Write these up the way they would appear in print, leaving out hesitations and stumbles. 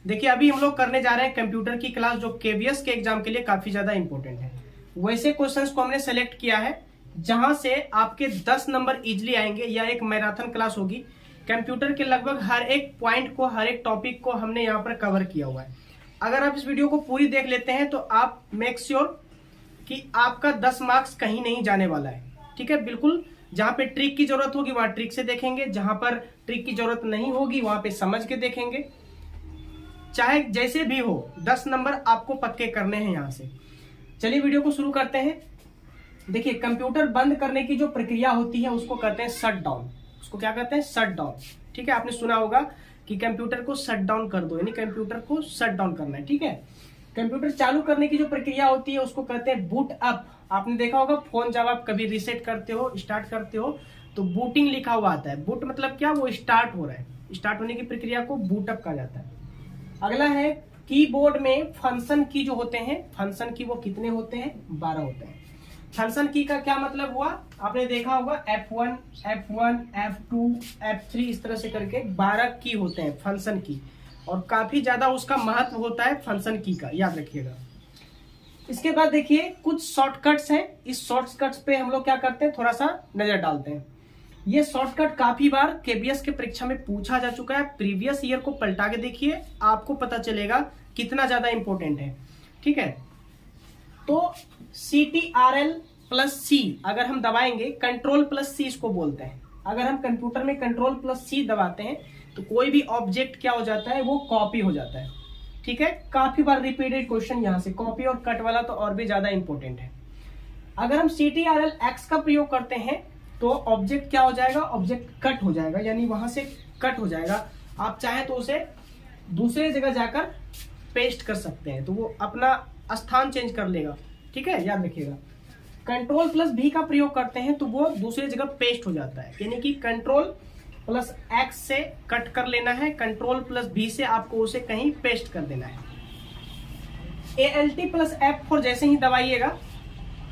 देखिए अभी हम लोग करने जा रहे हैं कंप्यूटर की क्लास, जो केवीएस के एग्जाम के लिए काफी ज्यादा इंपॉर्टेंट है। वैसे क्वेश्चंस को हमने सेलेक्ट किया है जहां से आपके 10 नंबर इजिली आएंगे। यह एक मैराथन क्लास होगी। कंप्यूटर के लगभग हर एक पॉइंट को, हर एक टॉपिक को हमने यहाँ पर कवर किया हुआ है। अगर आप इस वीडियो को पूरी देख लेते हैं तो आप मेक श्योर कि आपका 10 मार्क्स कहीं नहीं जाने वाला है। ठीक है, बिल्कुल जहां पे ट्रिक की जरूरत होगी वहां ट्रिक से देखेंगे, जहां पर ट्रिक की जरूरत नहीं होगी वहां पे समझ के देखेंगे। चाहे जैसे भी हो 10 नंबर आपको पक्के करने हैं यहां से। चलिए वीडियो को शुरू करते हैं। देखिए कंप्यूटर बंद करने की जो प्रक्रिया होती है उसको कहते हैं शट डाउन। उसको क्या कहते हैं? Shut down. ठीक है, आपने सुना होगा कि कंप्यूटर को शट डाउन कर दो, यानी कंप्यूटर को शट डाउन करना है। ठीक है, कंप्यूटर चालू करने की जो प्रक्रिया होती है उसको कहते हैं बूट अप। आपने देखा होगा फोन जब आप कभी रीसेट करते हो, स्टार्ट करते हो तो बूटिंग लिखा हुआ आता है। बूट मतलब क्या? वो स्टार्ट हो रहा है। स्टार्ट होने की प्रक्रिया को बूट अप कहा जाता है। अगला है कीबोर्ड में फंक्शन की जो होते हैं, फंक्शन की वो कितने होते हैं? 12 होते हैं। फंक्शन की का क्या मतलब हुआ? आपने देखा होगा F1, F1, F2, F3 इस तरह से करके 12 की होते हैं फंक्शन की, और काफी ज्यादा उसका महत्व होता है फंक्शन की का, याद रखिएगा। इसके बाद देखिए कुछ शॉर्टकट्स हैं। इस शॉर्टकट्स पे हम लोग क्या करते हैं, थोड़ा सा नजर डालते हैं। ये शॉर्टकट काफी बार केबीएस के परीक्षा में पूछा जा चुका है। प्रीवियस ईयर को पलटा के देखिए, आपको पता चलेगा कितना ज्यादा इंपॉर्टेंट है। ठीक है, तो CTRL+C अगर हम दबाएंगे, कंट्रोल+C इसको बोलते हैं। अगर हम कंप्यूटर में कंट्रोल+C दबाते हैं तो कोई भी ऑब्जेक्ट क्या हो जाता है? वो कॉपी हो जाता है। ठीक है, काफी बार रिपीटेड क्वेश्चन यहाँ से, कॉपी और कट वाला तो और भी ज्यादा इंपॉर्टेंट है। अगर हम CTRL+X का प्रयोग करते हैं तो ऑब्जेक्ट क्या हो जाएगा? ऑब्जेक्ट कट हो जाएगा, यानी वहां से कट हो जाएगा। आप चाहे तो उसे दूसरे जगह जाकर पेस्ट कर सकते हैं, तो वो अपना स्थान चेंज कर लेगा। ठीक है, याद रखिएगा। कंट्रोल+V का प्रयोग करते हैं तो वो दूसरी जगह पेस्ट हो जाता है, यानी कि कंट्रोल+X से कट कर लेना है, कंट्रोल+V से आपको उसे कहीं पेस्ट कर देना है। ALT+F4 जैसे ही दबाइएगा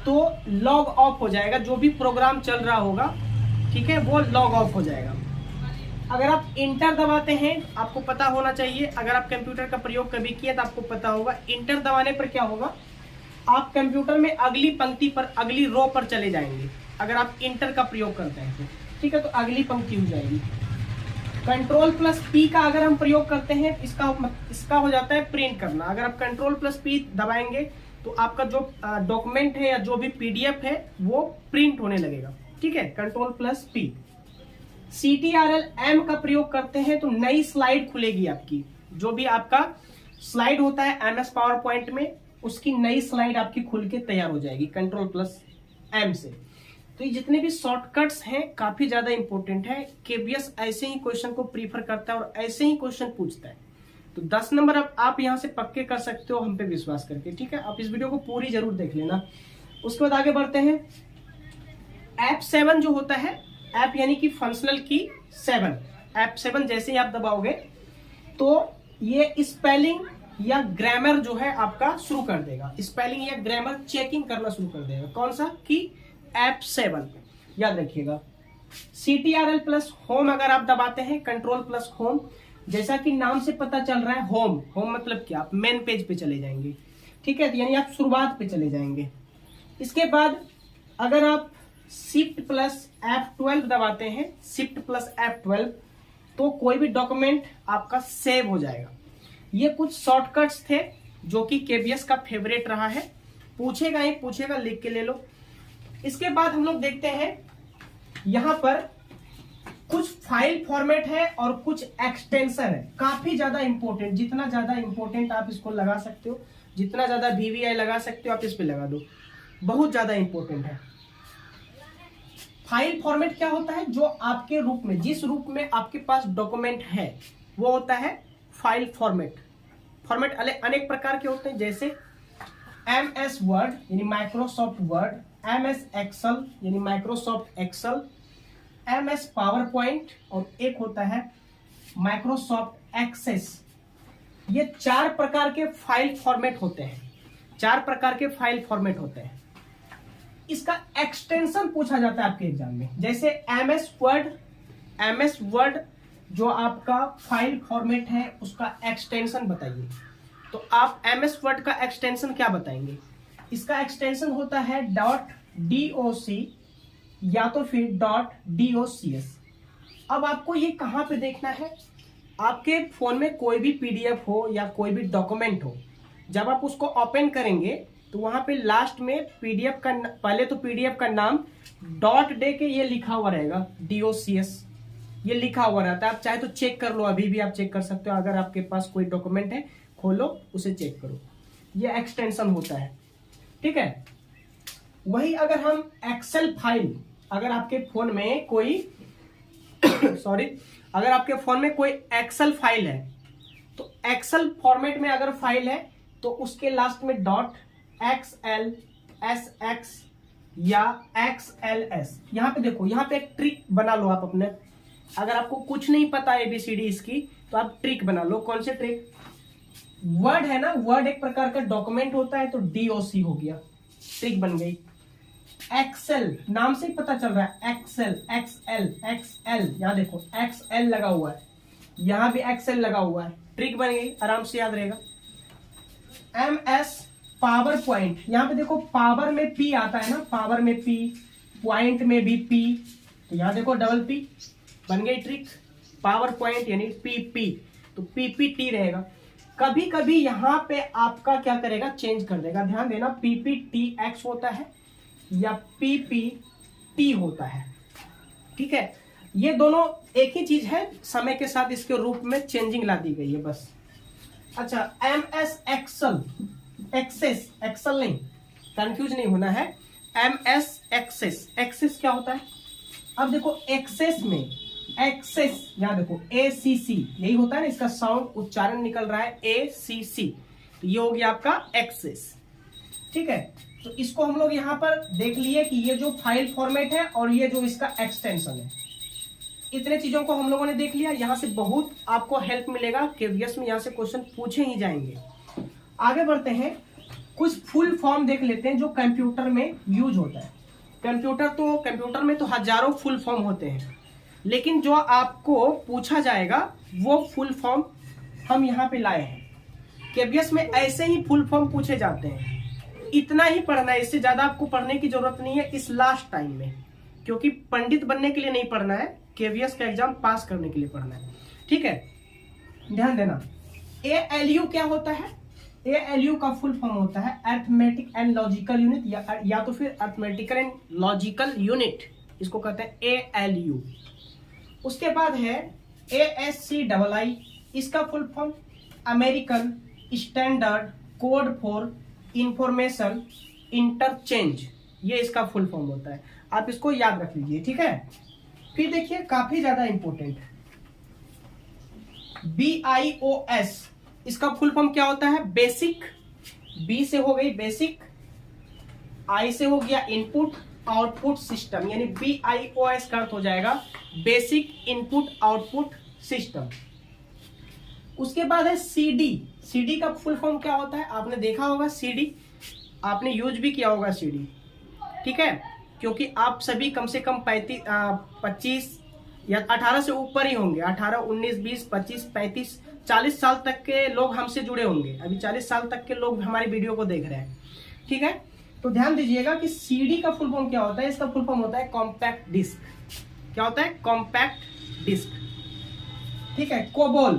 तो लॉग ऑफ हो जाएगा, जो भी प्रोग्राम चल रहा होगा, ठीक है, वो लॉग ऑफ हो जाएगा। अगर आप इंटर दबाते हैं, आपको पता होना चाहिए, अगर आप कंप्यूटर का प्रयोग कभी किया तो आपको पता होगा, इंटर दबाने पर क्या होगा? आप कंप्यूटर में अगली पंक्ति पर, अगली रो पर चले जाएंगे। अगर आप इंटर का प्रयोग करते हैं तो ठीक है, तो अगली पंक्ति हो जाएगी। कंट्रोल+P का अगर हम प्रयोग करते हैं, इसका हो जाता है प्रिंट करना। अगर आप कंट्रोल+P दबाएंगे तो आपका जो डॉक्यूमेंट है या जो भी PDF है वो प्रिंट होने लगेगा। ठीक है, कंट्रोल+P। CTRL+M का प्रयोग करते हैं तो नई स्लाइड खुलेगी आपकी। जो भी आपका स्लाइड होता है MS पावर पॉइंट में, उसकी नई स्लाइड आपकी खुल के तैयार हो जाएगी कंट्रोल+M से। तो ये जितने भी शॉर्टकट्स हैं काफी ज्यादा इंपॉर्टेंट है। केबीएस ऐसे ही क्वेश्चन को प्रीफर करता है और ऐसे ही क्वेश्चन पूछता है। तो 10 नंबर अब आप यहां से पक्के कर सकते हो हम पे विश्वास करके। ठीक है, आप इस वीडियो को पूरी जरूर देख लेना। उसके बाद आगे बढ़ते हैं। F7 जो होता है, ऐप यानी कि फंक्शनल की 7, F7 जैसे ही आप दबाओगे तो ये स्पेलिंग या ग्रामर जो है आपका शुरू कर देगा। स्पेलिंग या ग्रामर चेकिंग करना शुरू कर देगा। कौन सा? कि F7, याद रखिएगा। CTRL+Home अगर आप दबाते हैं, कंट्रोल+Home, जैसा कि नाम से पता चल रहा है होम, होम मतलब क्या? आप मेन पेज पे चले जाएंगे। ठीक है, यानी आप शुरुआत पे चले जाएंगे। इसके बाद अगर आप Shift+F12 दबाते हैं, Shift+F12, तो कोई भी डॉक्यूमेंट आपका सेव हो जाएगा। ये कुछ शॉर्टकट्स थे जो कि केबीएस का फेवरेट रहा है। पूछेगा ही पूछेगा, लिख के ले लो। इसके बाद हम लोग देखते हैं यहां पर कुछ फाइल फॉर्मेट है और कुछ एक्सटेंशन है, काफी ज्यादा इंपॉर्टेंट। जितना ज्यादा इंपॉर्टेंट आप इसको लगा सकते हो, जितना ज्यादा VVI लगा सकते हो आप इस पे लगा दो, बहुत ज्यादा इंपॉर्टेंट है। फाइल फॉर्मेट क्या होता है? जो आपके रूप में, जिस रूप में आपके पास डॉक्यूमेंट है वो होता है फाइल फॉर्मेट। फॉर्मेट अनेक प्रकार के होते हैं, जैसे MS वर्ड यानी माइक्रोसॉफ्ट वर्ड, MS एक्सेल यानी Microsoft Excel, MS PowerPoint, और एक होता है माइक्रोसॉफ्ट एक्सेस। ये 4 प्रकार के फाइल फॉर्मेट होते हैं। 4 प्रकार के फाइल फॉर्मेट होते हैं। इसका एक्सटेंशन पूछा जाता है आपके एग्जाम में, जैसे MS वर्ड जो आपका फाइल फॉर्मेट है उसका एक्सटेंशन बताइए। तो आप MS वर्ड का एक्सटेंशन क्या बताएंगे? इसका एक्सटेंशन होता है .doc या तो फिर .docs। अब आपको ये कहाँ पे देखना है? आपके फोन में कोई भी PDF हो या कोई भी डॉक्यूमेंट हो, जब आप उसको ओपन करेंगे तो वहां पे लास्ट में PDF का, पहले तो PDF का नाम डॉट दे के ये लिखा हुआ रहेगा, DOCS ये लिखा हुआ रहता है। आप चाहे तो चेक कर लो, अभी भी आप चेक कर सकते हो। अगर आपके पास कोई डॉक्यूमेंट है, खोलो उसे चेक करो, ये एक्सटेंशन होता है, ठीक है। वही अगर हम एक्सेल फाइल, अगर आपके फोन में कोई सॉरी, अगर आपके फोन में कोई एक्सेल फाइल है, तो एक्सेल फॉर्मेट में अगर फाइल है तो उसके लास्ट में .XLSX या XLS। यहाँ पे देखो, यहाँ पे एक ट्रिक बना लो आप अपने। अगर आपको कुछ नहीं पता ABCD इसकी, तो आप ट्रिक बना लो। कौन से ट्रिक? वर्ड है ना, वर्ड एक प्रकार का डॉक्यूमेंट होता है, तो DOC हो गया, ट्रिक बन गई। एक्सेल नाम से ही पता चल रहा है, एक्सेल, XL, यहाँ देखो XL लगा हुआ है, यहाँ भी XL लगा हुआ है, ट्रिक बन गई, आराम से याद रहेगा। MS पावर पॉइंट, यहाँ पे देखो पावर में P आता है ना, पावर में P, पॉइंट में भी P, तो यहाँ देखो डबल P, बन गई ट्रिक। पावर पॉइंट यानी PP, तो PPT रहेगा। कभी कभी यहाँ पे आपका क्या करेगा, चेंज कर देगा, ध्यान देना। PPTX होता है या PPT होता है, ठीक है। ये दोनों एक ही चीज है, समय के साथ इसके रूप में चेंजिंग ला दी गई है बस। अच्छा, MS एक्सेल, एक्सेस, एक्सेल नहीं, कंफ्यूज नहीं होना है। MS एक्सेस, एक्सेस क्या होता है? अब देखो एक्सेस में, एक्सेस यहाँ देखो ACC यही होता है ना, इसका साउंड उच्चारण निकल रहा है ACC, तो ये हो गया आपका एक्सेस, ठीक है। तो इसको हम लोग यहाँ पर देख लिए कि ये जो फाइल फॉर्मेट है और ये जो इसका एक्सटेंशन है, इतने चीजों को हम लोगों ने देख लिया। यहाँ से बहुत आपको हेल्प मिलेगा, KVS में यहाँ से क्वेश्चन पूछे ही जाएंगे। आगे बढ़ते हैं, कुछ फुल फॉर्म देख लेते हैं जो कंप्यूटर में यूज होता है। कंप्यूटर में तो हजारों फुल फॉर्म होते हैं, लेकिन जो आपको पूछा जाएगा वो फुल फॉर्म हम यहाँ पे लाए हैं। KVS में ऐसे ही फुल फॉर्म पूछे जाते हैं, इतना ही पढ़ना है, इससे ज्यादा आपको पढ़ने की जरूरत नहीं है इस लास्ट टाइम में, क्योंकि पंडित बनने के लिए नहीं पढ़ना है, KVS का एग्जाम पास करने के लिए पढ़ना है, ठीक है। ध्यान देना। ALU क्या होता है? ALU का फुल फॉर्म होता है अरिथमेटिक एंड लॉजिकल यूनिट, या तो फिर अरिथमेटिकल एंड लॉजिकल यूनिट, इसको कहते हैं ALU। उसके बाद है ASCII, इसका full form American standard code for information interchange, ये इसका फुल फॉर्म होता है। आप इसको याद रख लीजिए, ठीक है। फिर देखिए काफी ज्यादा इंपॉर्टेंट, BIOS, इसका फुल फॉर्म क्या होता है? बेसिक, B से हो गई बेसिक, I से हो गया इनपुट आउटपुट सिस्टम, यानी BIOS का अर्थ हो जाएगा बेसिक इनपुट आउटपुट सिस्टम। उसके बाद है CD का फुल फॉर्म क्या होता है? आपने देखा होगा CD, आपने यूज भी किया होगा CD, ठीक है, क्योंकि आप सभी कम से कम 25 या 18 से ऊपर ही होंगे। 18, 19, 20, 25, 35, 40 साल तक के लोग हमसे जुड़े होंगे। अभी 40 साल तक के लोग हमारी वीडियो को देख रहे हैं, ठीक है। तो ध्यान दीजिएगा कि CD का फुल फॉर्म क्या होता है? इसका फुल फॉर्म होता है कॉम्पैक्ट डिस्क। क्या होता है? कॉम्पैक्ट डिस्क, ठीक है। कोबोल,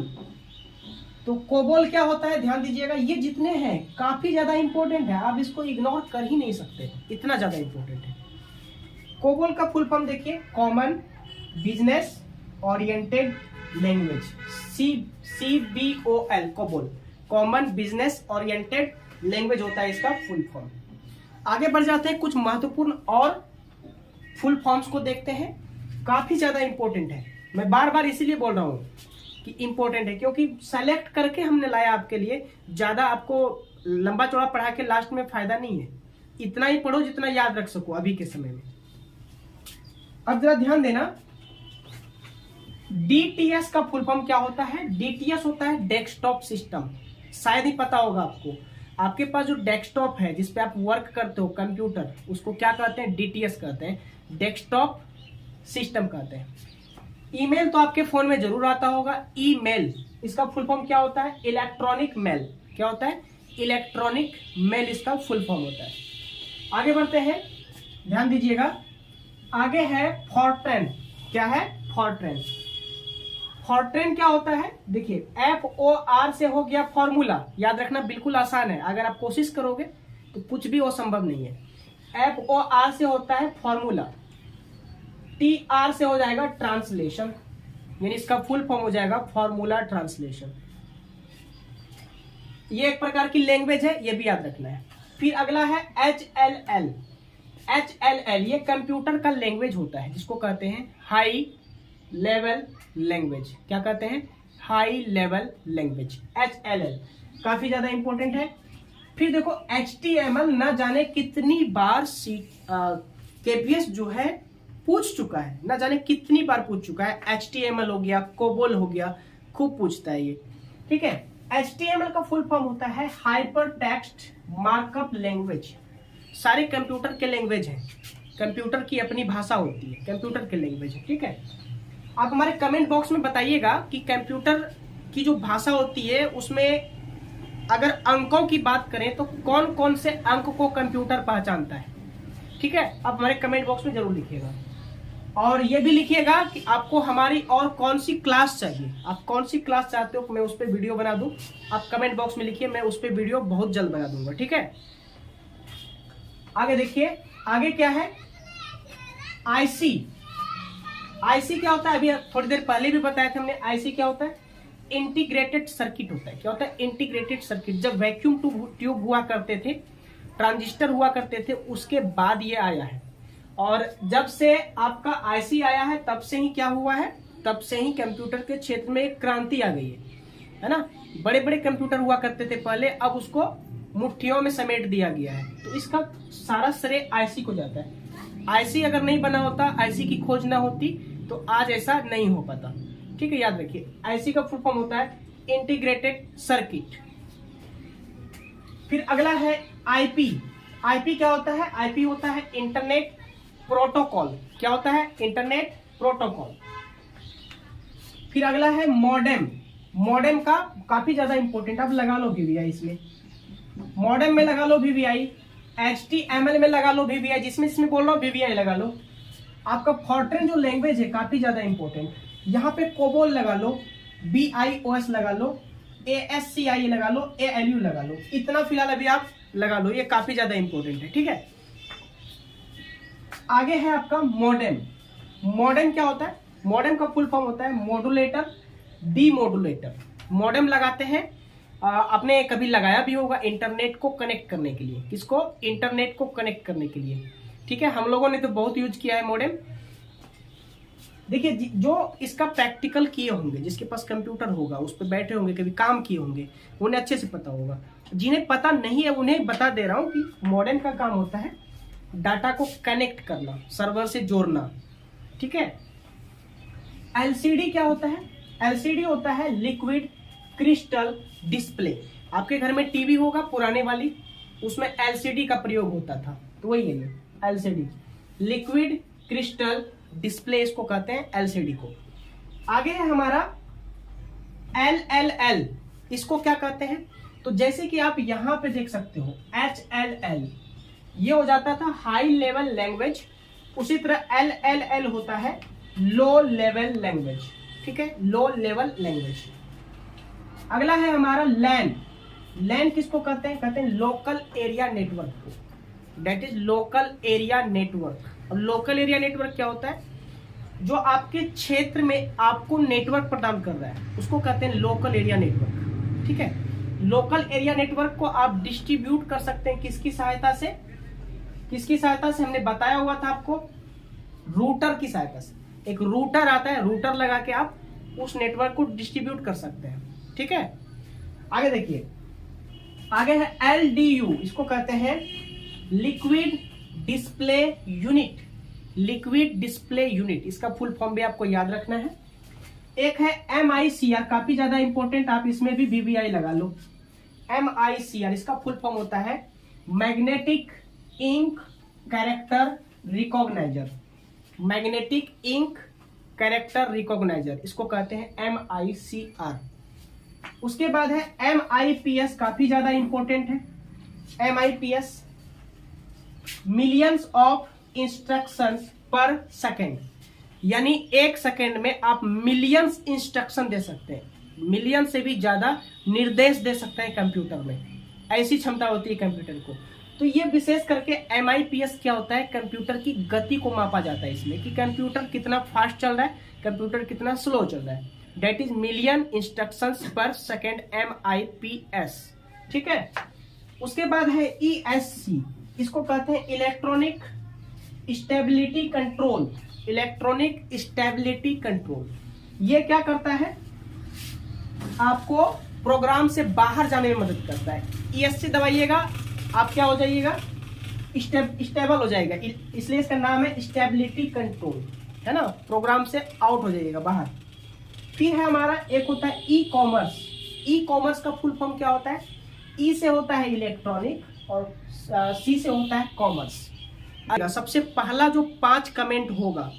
तो कोबोल क्या होता है? ध्यान दीजिएगा, ये जितने हैं काफी ज्यादा इंपॉर्टेंट है, आप इसको इग्नोर कर ही नहीं सकते, इतना ज्यादा इंपॉर्टेंट है। कोबोल का फुल फॉर्म देखिए, common business oriented language, CBOL, COBOL, common business oriented language होता है इसका फुल फॉर्म। आगे बढ़ जाते हैं, कुछ महत्वपूर्ण और फुल फॉर्म्स को देखते हैं, काफी ज्यादा इंपॉर्टेंट है। मैं बार बार इसीलिए बोल रहा हूं कि इंपॉर्टेंट है, क्योंकि सेलेक्ट करके हमने लाया आपके लिए, ज्यादा आपको लंबा चौड़ा पढ़ा के लास्ट में फायदा नहीं है। इतना ही पढ़ो जितना याद रख सको अभी के समय में। अब जरा ध्यान देना, DTS का फुल फॉर्म क्या होता है? DTS होता है डेस्कटॉप सिस्टम, शायद ही पता होगा आपको। आपके पास जो डेस्कटॉप है जिसपे आप वर्क करते हो कंप्यूटर, उसको क्या कहते हैं? DTS कहते हैं, डेस्कटॉप सिस्टम कहते हैं। ईमेल तो आपके फोन में जरूर आता होगा। ईमेल इसका फुल फॉर्म क्या होता है? Electronic mail. क्या होता है? इलेक्ट्रॉनिक मेल इसका फुल फॉर्म होता है। आगे बढ़ते हैं, ध्यान दीजिएगा। आगे है फॉर्ट्रेन। क्या है? फॉर्ट्रेन। फॉर्ट्रेन क्या होता है? देखिए, FOR से हो गया फॉर्मूला। याद रखना बिल्कुल आसान है, अगर आप कोशिश करोगे तो कुछ भी असंभव नहीं है। FOR से होता है फॉर्मूला, TR से हो जाएगा ट्रांसलेशन, यानी इसका फुल फॉर्म हो जाएगा फॉर्मूला ट्रांसलेशन। ये एक प्रकार की लैंग्वेज है, ये भी याद रखना है। फिर अगला है HLL। HLL ये कंप्यूटर का लैंग्वेज होता है, जिसको कहते हैं हाई लेवल लैंग्वेज। क्या कहते हैं? High level language, HLL। काफी ज्यादा इंपॉर्टेंट है। फिर देखो HTML, ना जाने कितनी बार KPS जो है पूछ चुका है, ना जाने कितनी बार पूछ चुका है। HTML हो गया, कोबोल हो गया, खूब पूछता है ये। ठीक है, HTML का फुल फॉर्म होता है हाइपर टेक्स्ट मार्कअप लैंग्वेज। सारे कंप्यूटर के लैंग्वेज हैं, कंप्यूटर की अपनी भाषा होती है, कंप्यूटर के लैंग्वेज है। ठीक है, आप हमारे कमेंट बॉक्स में बताइएगा कि कंप्यूटर की जो भाषा होती है उसमें अगर अंकों की बात करें तो कौन कौन से अंक को कंप्यूटर पहचानता है। ठीक है, आप हमारे कमेंट बॉक्स में जरूर लिखिएगा। और ये भी लिखिएगा कि आपको हमारी और कौन सी क्लास चाहिए, आप कौन सी क्लास चाहते हो मैं उस पर वीडियो बना दूं। आप कमेंट बॉक्स में लिखिए, मैं उस पर वीडियो बहुत जल्द बना दूंगा। ठीक है, आगे देखिए, आगे क्या है? IC। IC क्या होता है? अभी थोड़ी देर पहले भी बताया था हमने। IC क्या होता है? इंटीग्रेटेड सर्किट होता है। क्या होता है? Integrated circuit. जब वैक्यूम ट्यूब हुआ करते थे, ट्रांजिस्टर हुआ करते थे, उसके बाद ये आया है। और जब से आपका IC आया है तब से ही क्या हुआ है? तब से ही कंप्यूटर के क्षेत्र में एक क्रांति आ गई है ना। बड़े बड़े कंप्यूटर हुआ करते थे पहले, अब उसको मुट्ठियों में समेट दिया गया है। तो इसका सारा श्रेय IC को जाता है। IC अगर नहीं बना होता, IC की खोज ना होती, तो आज ऐसा नहीं हो पाता। ठीक है, याद रखिए, IC का फुल फॉर्म होता है इंटीग्रेटेड सर्किट। फिर अगला है IP। IP क्या होता है? IP होता है इंटरनेट प्रोटोकॉल। क्या होता है? Internet protocol. फिर अगला है मॉडेम। मॉडेम का काफी ज्यादा इंपॉर्टेंट, अब लगा लो VVI इसमें। मॉडेम में लगा लो VVI, HTML में लगा लो VVI, जिसमें बोल रहा हूं VVI लगा लो। आपका फॉर्ट्रेन जो लैंग्वेज है काफी ज्यादा इंपॉर्टेंट, यहाँ पे कोबोल लगा लो, BIOS लगा लो, ASCII लगा लो, ALU लगा लो। इतना फिलहाल अभी आप लगा लो, ये काफी ज्यादा इंपॉर्टेंट है। ठीक है, आगे है आपका मॉडेम। मॉडेम क्या होता है? मॉडेम का फुल फॉर्म होता है मॉड्यूलेटर डीमॉड्यूलेटर। मॉडेम लगाते हैं, आपने कभी लगाया भी होगा इंटरनेट को कनेक्ट करने के लिए। किसको? इंटरनेट को कनेक्ट करने के लिए। ठीक है, हम लोगों ने तो बहुत यूज किया है मॉडेम। देखिए, जो इसका प्रैक्टिकल किए होंगे, जिसके पास कंप्यूटर होगा, उस पर बैठे होंगे, कभी काम किए होंगे, उन्हें अच्छे से पता होगा। जिन्हें पता नहीं है उन्हें बता दे रहा हूं कि मॉडेम का काम होता है डाटा को कनेक्ट करना, सर्वर से जोड़ना। ठीक है, LCD क्या होता है? LCD होता है लिक्विड क्रिस्टल डिस्प्ले। आपके घर में टीवी होगा पुराने वाली, उसमें LCD का प्रयोग होता था, तो वही है ये LCD, लिक्विड क्रिस्टल डिस्प्ले, इसको कहते हैं LCD को। आगे है हमारा LLL। इसको क्या कहते हैं? तो जैसे कि आप यहां पे देख सकते हो HLL, ये हो जाता था हाई लेवल लैंग्वेज। उसी तरह LLL होता है लो लेवल लैंग्वेज। ठीक है, लो लेवल लैंग्वेज। अगला है हमारा LAN। LAN किसको कहते हैं? कहते हैं लोकल एरिया नेटवर्क को। That is local area network. और लोकल एरिया नेटवर्क क्या होता है? जो आपके क्षेत्र में आपको नेटवर्क प्रदान कर रहा है, उसको कहते हैं लोकल एरिया नेटवर्क। ठीक है, लोकल एरिया नेटवर्क को आप डिस्ट्रीब्यूट कर सकते हैं किसकी सहायता से? किसकी सहायता से? हमने बताया हुआ था आपको, रूटर की सहायता से। एक रूटर आता है, रूटर लगा के आप उस नेटवर्क को डिस्ट्रीब्यूट कर सकते हैं। ठीक है, आगे देखिए, आगे है LDU। इसको कहते हैं liquid display unit. Liquid display unit, इसका फुल फॉर्म भी आपको याद रखना है। एक है MICR, काफी ज्यादा इंपॉर्टेंट, आप इसमें भी VVI लगा लो। MICR इसका फुल फॉर्म होता है magnetic ink character recogniser. Magnetic ink character recogniser, इसको कहते हैं MICR। उसके बाद है MIPS, काफी ज्यादा इंपॉर्टेंट है। MIPS मिलियंस ऑफ इंस्ट्रक्शंस पर सेकेंड, यानी एक सेकेंड में आप मिलियंस इंस्ट्रक्शन दे सकते हैं, मिलियन से भी ज्यादा निर्देश दे सकते हैं कंप्यूटर में, ऐसी क्षमता होती है कंप्यूटर को। तो ये विशेष करके MIPS क्या होता है, कंप्यूटर की गति को मापा जाता है इसमें, कि कंप्यूटर कितना फास्ट चल रहा है, कंप्यूटर कितना स्लो चल रहा है। डेट इज मिलियन इंस्ट्रक्शंस पर सेकेंड, MIPS। ठीक है। उसके बाद है ESC, इसको कहते हैं electronic stability control. Electronic stability control ये क्या करता है, आपको प्रोग्राम से बाहर जाने में मदद करता है। ESC दबाइएगा, आप क्या हो जाइएगा, स्टेबल हो जाएगा, इसलिए इसका नाम है स्टेबिलिटी कंट्रोल, है ना, प्रोग्राम से आउट हो जाइएगा बाहर। फिर है हमारा एक होता है ई-कॉमर्स। ई-कॉमर्स का फुल फॉर्म क्या होता है, ई से होता है इलेक्ट्रॉनिक और सी से होता है कॉमर्स। सबसे पहला जो 5 कमेंट होगा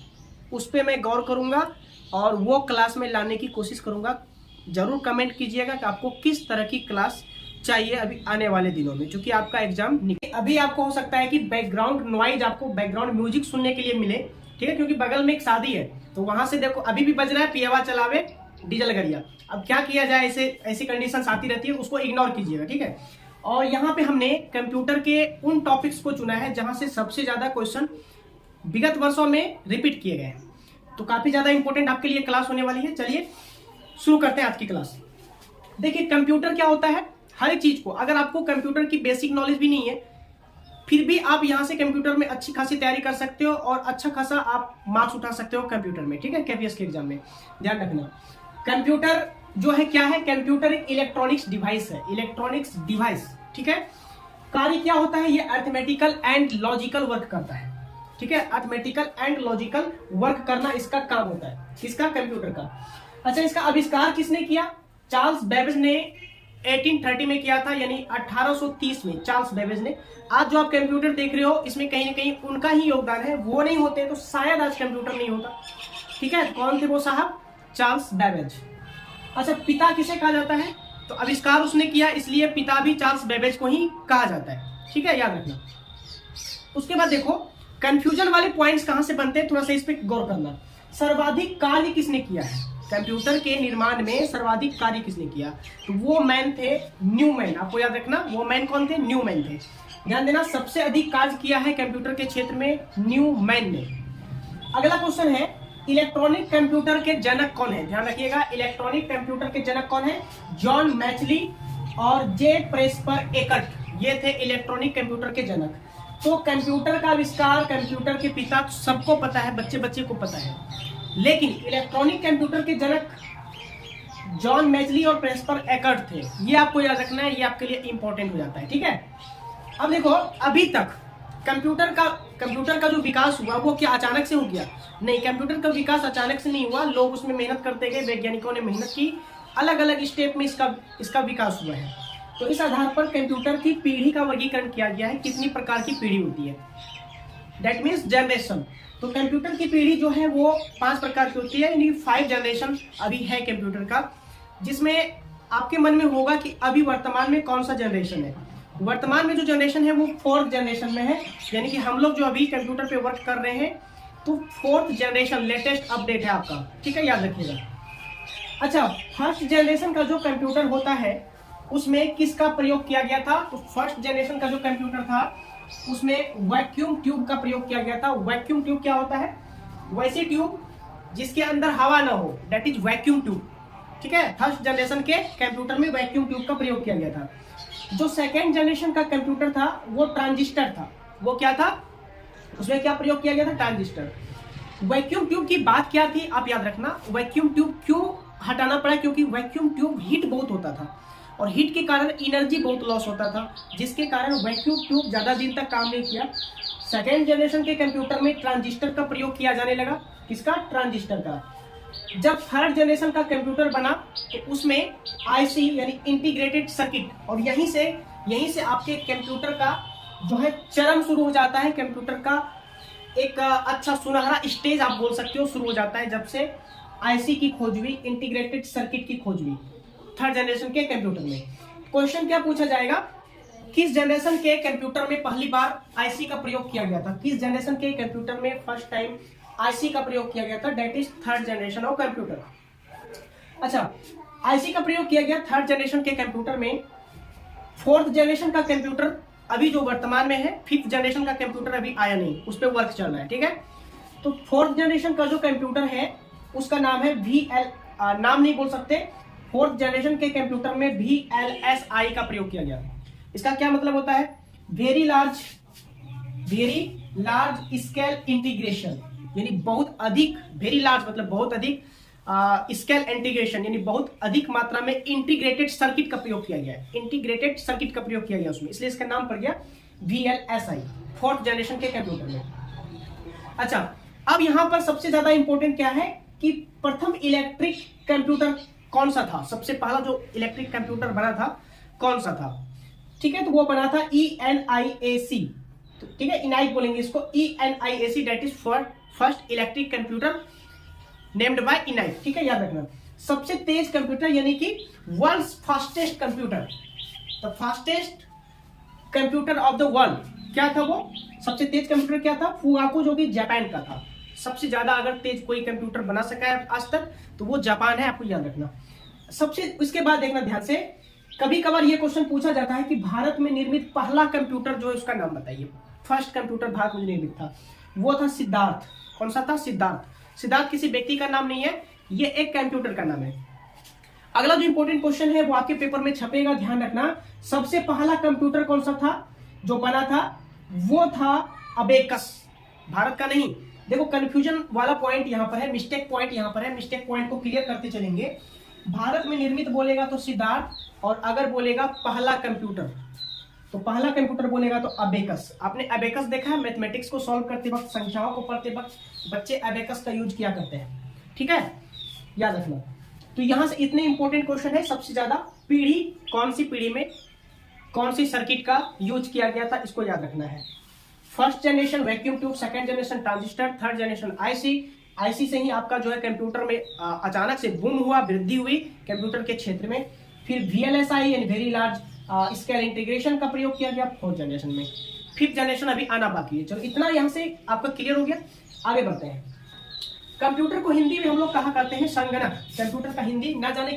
उस पर मैं गौर करूंगा और वो क्लास में लाने की कोशिश करूंगा। जरूर कमेंट कीजिएगा कि आपको किस तरह की क्लास चाहिए अभी आने वाले दिनों में, क्योंकि आपका एग्जाम अभी आपको हो सकता है कि बैकग्राउंड नॉइज, आपको बैकग्राउंड म्यूजिक सुनने के लिए मिले, ठीक है, क्योंकि बगल में एक शादी है, तो वहां से देखो अभी भी बज रहा है पियवा चलावे डीजल गरिया। अब क्या किया जाए, ऐसी कंडीशन आती रहती है, उसको इग्नोर कीजिएगा, ठीक है। और यहाँ पे हमने कंप्यूटर के उन टॉपिक्स को चुना है जहां से सबसे ज्यादा क्वेश्चन विगत वर्षों में रिपीट किए गए हैं, तो काफी ज्यादा इंपॉर्टेंट आपके लिए क्लास होने वाली है। चलिए शुरू करते हैं आज की क्लास। देखिए कंप्यूटर क्या होता है, हर एक चीज को, अगर आपको कंप्यूटर की बेसिक नॉलेज भी नहीं है फिर भी आप यहाँ से कंप्यूटर में अच्छी खासी तैयारी कर सकते हो और अच्छा खासा आप मार्क्स उठा सकते हो कंप्यूटर में, ठीक है, KPS के एग्जाम में। ध्यान रखना, कंप्यूटर जो है क्या है, कंप्यूटर एक इलेक्ट्रॉनिक्स डिवाइस है, इलेक्ट्रॉनिक्स डिवाइस, ठीक है। कार्य क्या होता है, ये अरिथमेटिकल एंड लॉजिकल वर्क करता है, ठीक है, अरिथमेटिकल एंड लॉजिकल वर्क करना इसका काम होता है, किसका, कंप्यूटर का। अच्छा, इसका आविष्कार किसने किया, चार्ल्स बेबेज ने 1830 में किया था, यानी 1830 में चार्ल्स बेबेज ने। आज जो आप कंप्यूटर देख रहे हो इसमें कहीं ना कहीं उनका ही योगदान है, वो नहीं होते तो शायद आज कंप्यूटर नहीं होता, ठीक है। कौन थे वो साहब, चार्ल्स बेबेज। अच्छा, पिता किसे कहा जाता है, तो आविष्कार उसने किया इसलिए पिता भी चार्ल्स बेबेज को ही कहा जाता है, ठीक है, याद रखना। उसके बाद देखो कंफ्यूजन वाले पॉइंट्स कहां से बनते हैं, थोड़ा सा इस पर गौर करना। सर्वाधिक कार्य किसने किया है, कंप्यूटर के निर्माण में सर्वाधिक कार्य किसने किया, तो वो मैन थे न्यूमैन। आपको याद रखना वो मैन कौन थे, न्यूमैन थे। ध्यान देना, सबसे अधिक कार्य किया है कंप्यूटर के क्षेत्र में न्यूमैन ने। अगला क्वेश्चन है, इलेक्ट्रॉनिक कंप्यूटर के जनक कौन है, ध्यान रखिएगा, इलेक्ट्रॉनिक कंप्यूटर के जनक कौन है, जॉन मैचली और जे प्रेस्पर एकर्ट, ये थे इलेक्ट्रॉनिक कंप्यूटर के जनक। तो कंप्यूटर का आविष्कार, कंप्यूटर के पिता सबको पता है, बच्चे बच्चे को पता है, लेकिन इलेक्ट्रॉनिक कंप्यूटर के जनक जॉन मैचली और प्रेस्पर एकर्ट थे, ये आपको याद रखना है, ये आपके लिए इंपॉर्टेंट हो जाता है, ठीक है। अब देखो अभी तक कंप्यूटर का जो विकास हुआ वो क्या अचानक से हो गया, नहीं, कंप्यूटर का विकास अचानक से नहीं हुआ, लोग उसमें मेहनत करते गए, वैज्ञानिकों ने मेहनत की, अलग अलग स्टेप में इसका विकास हुआ है। तो इस आधार पर कंप्यूटर की पीढ़ी का वर्गीकरण किया गया है, कितनी प्रकार की पीढ़ी होती है, दैट मीन्स जनरेशन। तो कंप्यूटर की पीढ़ी जो है वो 5 प्रकार की होती है, यानी 5 जनरेशन अभी है कंप्यूटर का, जिसमें आपके मन में होगा कि अभी वर्तमान में कौन सा जनरेशन है। वर्तमान में जो जनरेशन है वो 4th जनरेशन में है, यानी कि हम लोग जो अभी कंप्यूटर पे वर्क कर रहे हैं तो 4th जनरेशन लेटेस्ट अपडेट है आपका, ठीक है, याद रखिएगा। अच्छा, फर्स्ट जनरेशन का जो कंप्यूटर होता है उसमें किसका प्रयोग किया गया था, तो फर्स्ट जनरेशन का जो कंप्यूटर था उसमें वैक्यूम ट्यूब का प्रयोग किया गया था। वैक्यूम ट्यूब क्या होता है, वैसी ट्यूब जिसके अंदर हवा ना हो, दैट इज वैक्यूम ट्यूब, ठीक है। फर्स्ट जनरेशन के कंप्यूटर में वैक्यूम ट्यूब का प्रयोग किया गया था। जो सेकेंड जनरेशन का कंप्यूटर था वो ट्रांजिस्टर था, वो क्या था, उसमें क्या प्रयोग किया गया था, ट्रांजिस्टर। वैक्यूम ट्यूब की बात क्या थी आप याद रखना, वैक्यूम ट्यूब क्यों हटाना पड़ा, क्योंकि वैक्यूम ट्यूब हीट बहुत होता था और हीट के कारण एनर्जी बहुत लॉस होता था, जिसके कारण वैक्यूम ट्यूब ज्यादा दिन तक काम नहीं किया। सेकेंड जनरेशन के कंप्यूटर में ट्रांजिस्टर का प्रयोग किया जाने लगा, किसका, ट्रांजिस्टर का। जब थर्ड जनरेशन का कंप्यूटर बना तो उसमें आईसी यानी इंटीग्रेटेड सर्किट, और यहीं से आपके कंप्यूटर का जो है चरम शुरू हो जाता है, कंप्यूटर का एक अच्छा सुनहरा स्टेज आप बोल सकते हो शुरू हो जाता है जब से आईसी की खोज हुई, इंटीग्रेटेड सर्किट की खोज हुई थर्ड जनरेशन के कंप्यूटर में। क्वेश्चन क्या पूछा जाएगा, किस जनरेशन के कंप्यूटर में पहली बार आईसी का प्रयोग किया गया था, किस जनरेशन के कंप्यूटर में फर्स्ट टाइम आईसी का प्रयोग किया गया था, that is third generation of computer. अच्छा, आईसी का प्रयोग किया गया थर्ड जनरेशन के कंप्यूटर में। फोर्थ जनरेशन का कंप्यूटर अभी जो वर्तमान में है, फिफ्थ जनरेशन का कंप्यूटर अभी आया नहीं, उस पर वर्क चल रहा है, ठीक है। तो फोर्थ जनरेशन का जो कंप्यूटर है उसका नाम है VL, नाम नहीं बोल सकते, फोर्थ जनरेशन के कंप्यूटर में VLSI का प्रयोग किया गया। इसका क्या मतलब होता है, वेरी लार्ज स्केल इंटीग्रेशन, यानी बहुत अधिक, वेरी लार्ज मतलब बहुत अधिक, स्केल इंटीग्रेशन यानी बहुत अधिक मात्रा में इंटीग्रेटेड सर्किट का प्रयोग किया गया है, इंटीग्रेटेड सर्किट का प्रयोग किया गया उसमें, इसलिए इसका नाम पड़ गया VLSI, फोर्थ जनरेशन के कंप्यूटर में। अच्छा, अब यहां पर सबसे ज्यादा इंपॉर्टेंट क्या है कि प्रथम इलेक्ट्रिक कंप्यूटर कौन सा था, सबसे पहला जो इलेक्ट्रिक कंप्यूटर बना था कौन सा था, ठीक है। तो वो बना था ENIAC, ठीक है, इनाइक बोलेंगे इसको, ENIAC, that is first electric computer named by ENIAC, ठीक है, याद रखना। सबसे तेज कंप्यूटर यानी कि world's fastest computer, the fastest computer of the world, क्या था वो सबसे तेज कंप्यूटर, क्या था, फुगाकू, जो कि जापान का था। सबसे ज्यादा अगर तेज कोई कंप्यूटर बना सका है आज तक तो वो जापान है, आपको याद रखना। सबसे उसके बाद देखना ध्यान से, कभी कभार ये क्वेश्चन पूछा जाता है कि भारत में निर्मित पहला कंप्यूटर जो है उसका नाम बताइए। फर्स्ट कंप्यूटर भारत में निर्मित था वो था सिद्धार्थ। कौन सा था, सिद्धार्थ। सिद्धार्थ किसी व्यक्ति का नाम नहीं है, ये एक कंप्यूटर का नाम है। अगला जो इंपॉर्टेंट क्वेश्चन है वो आपके पेपर में छपेगा, ध्यान रखना। सबसे पहला कंप्यूटर कौन सा था जो बना था, वो था अबेकस, भारत का नहीं। देखो कंफ्यूजन वाला पॉइंट यहां पर है, मिस्टेक पॉइंट यहां पर है, मिस्टेक पॉइंट को क्लियर करते चलेंगे। भारत में निर्मित बोलेगा तो सिद्धार्थ, और अगर बोलेगा पहला कंप्यूटर तो पहला कंप्यूटर बोलेगा तो अबेकस। आपने अबेकस देखा है, मैथमेटिक्स को सॉल्व करते वक्त, संख्याओं को पढ़ते वक्त बच्चे अबेकस का यूज किया करते हैं, ठीक है, याद रखना। तो यहां से इतने इंपॉर्टेंट क्वेश्चन है। सबसे ज्यादा पीढ़ी, कौन सी पीढ़ी में कौन सी सर्किट का यूज किया गया था, इसको याद रखना है। First generation vacuum tube, second generation transistor, third generation IC से ही आपका जो है कंप्यूटर में अचानक से बूम हुआ, वृद्धि हुई कंप्यूटर के क्षेत्र में। फिर VLSI यानी वेरी लार्ज स्केल इंटीग्रेशन का प्रयोग किया गया फोर्थ जनरेशन में। फिफ्थ जनरेशन अभी आना बाकी है। चलो इतना यहां से आपका क्लियर हो गया, आगे बढ़ते हैं। कंप्यूटर को हिंदी में हम लोग कहा करते हैं संगणक। कंप्यूटर का हिंदी ना जाने